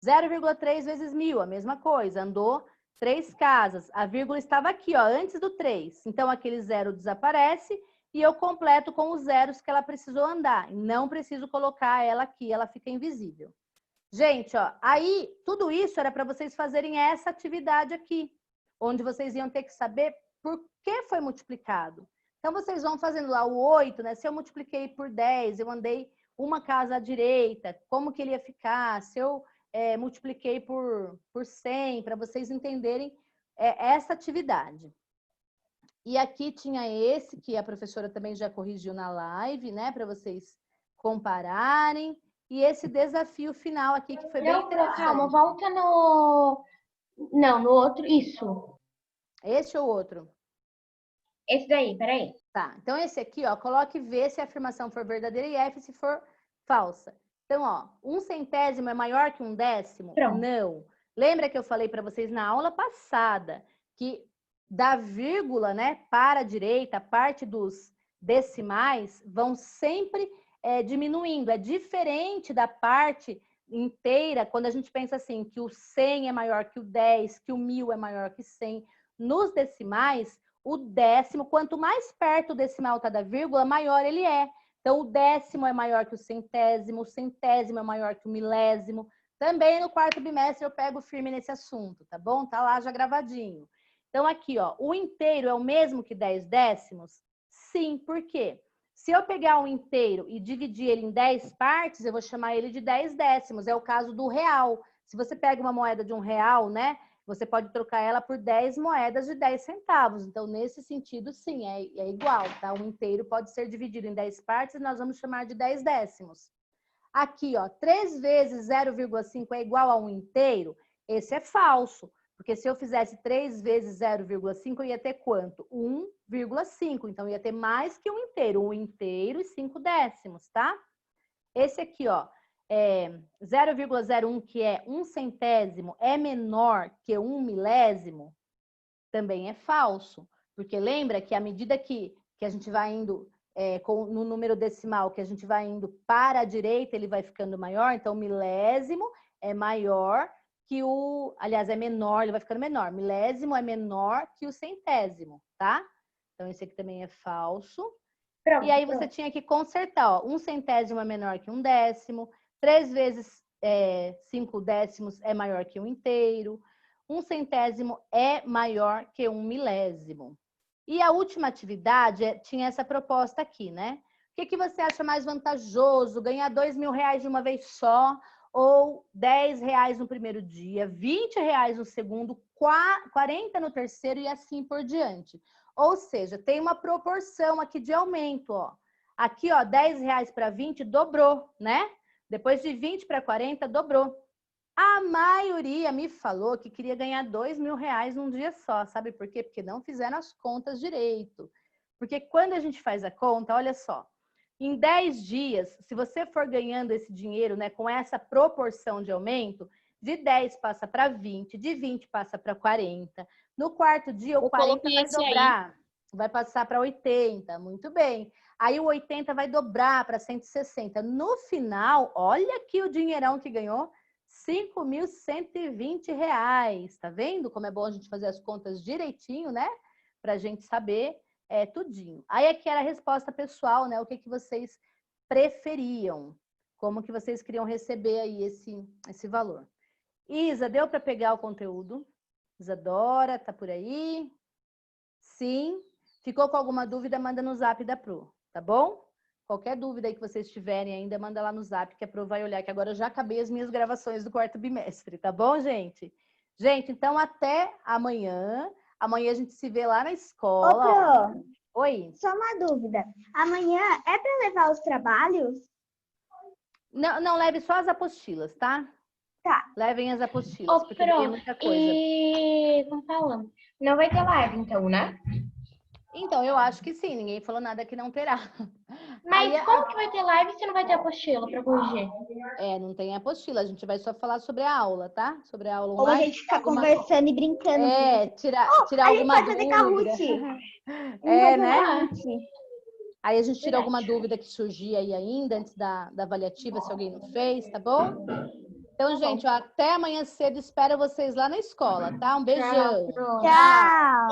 0,3 vezes 1.000, a mesma coisa. Andou 3 casas. A vírgula estava aqui, ó, antes do 3. Então, aquele 0 desaparece e eu completo com os zeros que ela precisou andar. Não preciso colocar ela aqui, ela fica invisível. Gente, ó, aí tudo isso era para vocês fazerem essa atividade aqui, onde vocês iam ter que saber por que foi multiplicado. Então, vocês vão fazendo lá o 8, né? Se eu multipliquei por 10, eu andei uma casa à direita, como que ele ia ficar? Se eu multipliquei por 100, para vocês entenderem essa atividade. E aqui tinha esse, que a professora também já corrigiu na live, né? Para vocês compararem. E esse desafio final aqui, que foi bem interessante. Calma, volta no... Não, no outro, isso. Esse ou outro? Esse daí, peraí. Tá, então esse aqui, ó, coloque V se a afirmação for verdadeira e F se for falsa. Então, ó, 1/100º é maior que 1/10? Pronto. Não. Lembra que eu falei para vocês na aula passada que da vírgula, né, para a direita, a parte dos decimais vão sempre diminuindo. É diferente da parte inteira, quando a gente pensa assim, que o 100 é maior que o 10, que o 1.000 é maior que 100. Nos decimais, o décimo, quanto mais perto o decimal está da vírgula, maior ele é. Então, o décimo é maior que o centésimo é maior que o milésimo. Também no quarto bimestre eu pego firme nesse assunto, tá bom? Tá lá já gravadinho. Então, aqui, ó, o inteiro é o mesmo que 10 décimos? Sim, por quê? Se eu pegar um inteiro e dividir ele em 10 partes, eu vou chamar ele de 10 décimos. É o caso do real. Se você pega uma moeda de R$1, né? Você pode trocar ela por 10 moedas de 10 centavos. Então, nesse sentido, sim, é igual, tá? Um inteiro pode ser dividido em 10 partes e nós vamos chamar de 10 décimos. Aqui, ó, 3 vezes 0,5 é igual a um inteiro? Esse é falso. Porque se eu fizesse 3 vezes 0,5, eu ia ter quanto? 1,5. Então, ia ter mais que um inteiro e 5 décimos, tá? Esse aqui, ó, 0,01, que é 1/100º, é menor que 1 milésimo? Também é falso. Porque lembra que à medida que a gente vai indo no número decimal, que a gente vai indo para a direita, ele vai ficando maior. Então, milésimo é maior que aliás, é menor, ele vai ficando menor. Milésimo é menor que o centésimo, tá? Então, esse aqui também é falso. Pronto, e aí você tinha que consertar, ó. 1/100º é menor que 1/10. 3 vezes 5 décimos é maior que um inteiro. 1/100º é maior que 1 milésimo. E a última atividade tinha essa proposta aqui, né? O que você acha mais vantajoso? Ganhar R$2.000 de uma vez só? Ou R$10 no primeiro dia, R$20 no segundo, 40 no terceiro e assim por diante. Ou seja, tem uma proporção aqui de aumento, ó. Aqui, ó, R$10 para 20 dobrou, né? Depois de 20 para 40, dobrou. A maioria me falou que queria ganhar R$2.000 num dia só. Sabe por quê? Porque não fizeram as contas direito. Porque quando a gente faz a conta, olha só. Em 10 dias, se você for ganhando esse dinheiro, né, com essa proporção de aumento, de 10 passa para 20, de 20 passa para 40. No quarto dia, o 40 vai dobrar, vai passar para 80. Muito bem. Aí o 80 vai dobrar para 160. No final, olha aqui o dinheirão que ganhou, R$5.120. Tá vendo como é bom a gente fazer as contas direitinho, né? Para a gente saber tudinho. Aí aqui era a resposta pessoal, né? O que vocês preferiam? Como que vocês queriam receber aí esse valor? Isa, deu para pegar o conteúdo? Isadora, tá por aí? Sim. Ficou com alguma dúvida, manda no zap da Pro, tá bom? Qualquer dúvida aí que vocês tiverem ainda, manda lá no zap, que a Pro vai olhar, que agora eu já acabei as minhas gravações do quarto bimestre, tá bom, gente? Gente, então até amanhã. Amanhã a gente se vê lá na escola. Ô, Pro, oi. Só uma dúvida. Amanhã é para levar os trabalhos? Não, leve só as apostilas, tá? Tá. Levem as apostilas, Ô, porque tem Pro, muita coisa. e como falando, não vai ter live então, né? Então, eu acho que sim, ninguém falou nada que não terá. Mas Aí, como que vai ter live se não vai ter apostila pra corrigir? não tem apostila, a gente vai só falar sobre a aula, tá? Sobre a aula Ou a online. gente fica conversando e brincando. Tirar A gente alguma pode fazer dúvida. Kahoot. Né? Aí a gente tira alguma dúvida que surgir aí ainda, antes da avaliativa, se alguém não fez, tá bom? Então, gente, ó, até amanhã cedo, espero vocês lá na escola, tá? Um beijão. Tchau, Pro. Tchau.